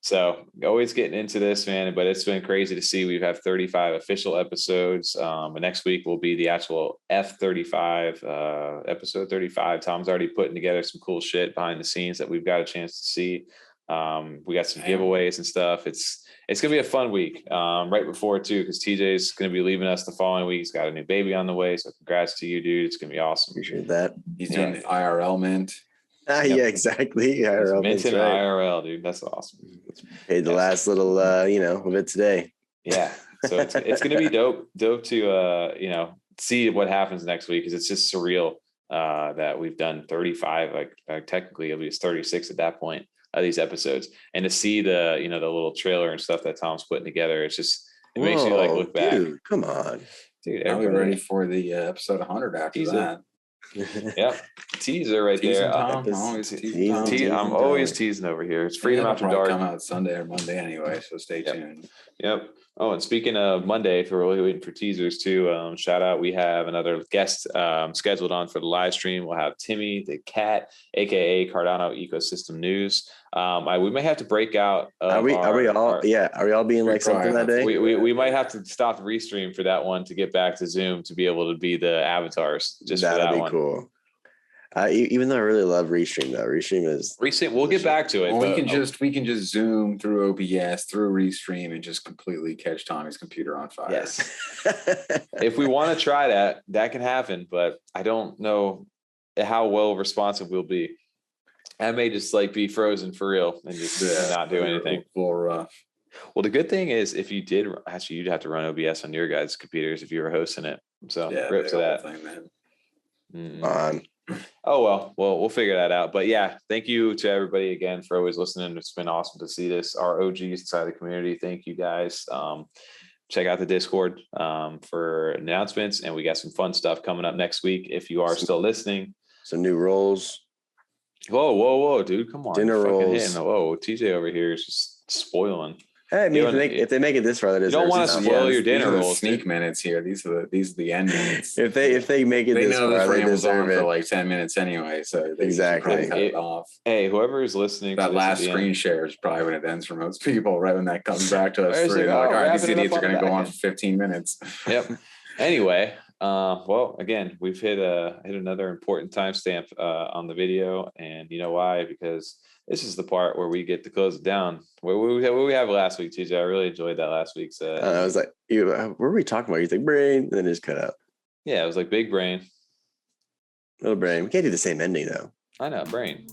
So always getting into this, man, but it's been crazy to see. We've had 35 official episodes. But next week will be the actual F35, episode 35. Tom's already putting together some cool shit behind the scenes that we've got a chance to see. We got some giveaways and stuff. It's gonna be a fun week. Right before too, because TJ's gonna be leaving us the following week. He's got a new baby on the way. So congrats to you, dude. It's gonna be awesome. Appreciate that. He's doing the IRL mint. Yeah, exactly. IRL, Mint and right. IRL, dude. That's awesome. Paid the last little, of it today. Yeah. So it's going to be dope to, see what happens next week. Cause it's just surreal that we've done 35, like technically it'll be 36 at that point of these episodes. And to see the, the little trailer and stuff that Tom's putting together, it makes you like look back. Dude, come on. Dude, are we ready for the episode 100 after that? Yep, teaser right there. Tom. I'm always teasing over here. It's Freedom After Dark. Come out Sunday or Monday anyway, so stay tuned. Yep. Oh, and speaking of Monday, if we're really waiting for teasers too, shout out. We have another guest scheduled on for the live stream. We'll have Timmy the Cat, aka Cardano Ecosystem News. We may have to break out. Are we all being like something that day? We might have to stop the restream for that one to get back to Zoom to be able to be the avatars. Just that'd for that be cool. Even though I really love Restream, though Restream. We'll get back to it. Well, we can just zoom through OBS through Restream and just completely catch Tommy's computer on fire. Yes. If we want to try that can happen, but I don't know how well responsive we'll be. I may just be frozen for real and just not do anything. Well, the good thing is if you did, actually, you'd have to run OBS on your guys' computers if you were hosting it. So rip to that. Thing, man. Oh, well, we'll figure that out. But yeah, thank you to everybody again for always listening. It's been awesome to see this. Our OGs inside the community. Thank you guys. Check out the Discord for announcements. And we got some fun stuff coming up next week. If you are still listening. Some new roles. Whoa, dude. Come on. Dinner rolls. Whoa, TJ over here is just spoiling. Hey, I mean, if they make it this far, that is. You don't want to spoil your dinner rolls. Sneak minutes here. These are the end minutes. if they make it this far, they deserve it for 10 minutes anyway. So exactly. Cut it off. Hey, whoever is listening, that last screen share is probably when it ends for most people. Right when that comes back to us, all right, these idiots are going to go on for 15 minutes. Yep. Anyway, well, again, we've hit another important timestamp on the video, and you know why? Because this is the part where we get to close it down. What we have last week, TJ? I really enjoyed that last week's. I was like, what were we talking about? You think brain, and then just cut out. Yeah, it was like big brain, little brain. We can't do the same ending though. I know, brain.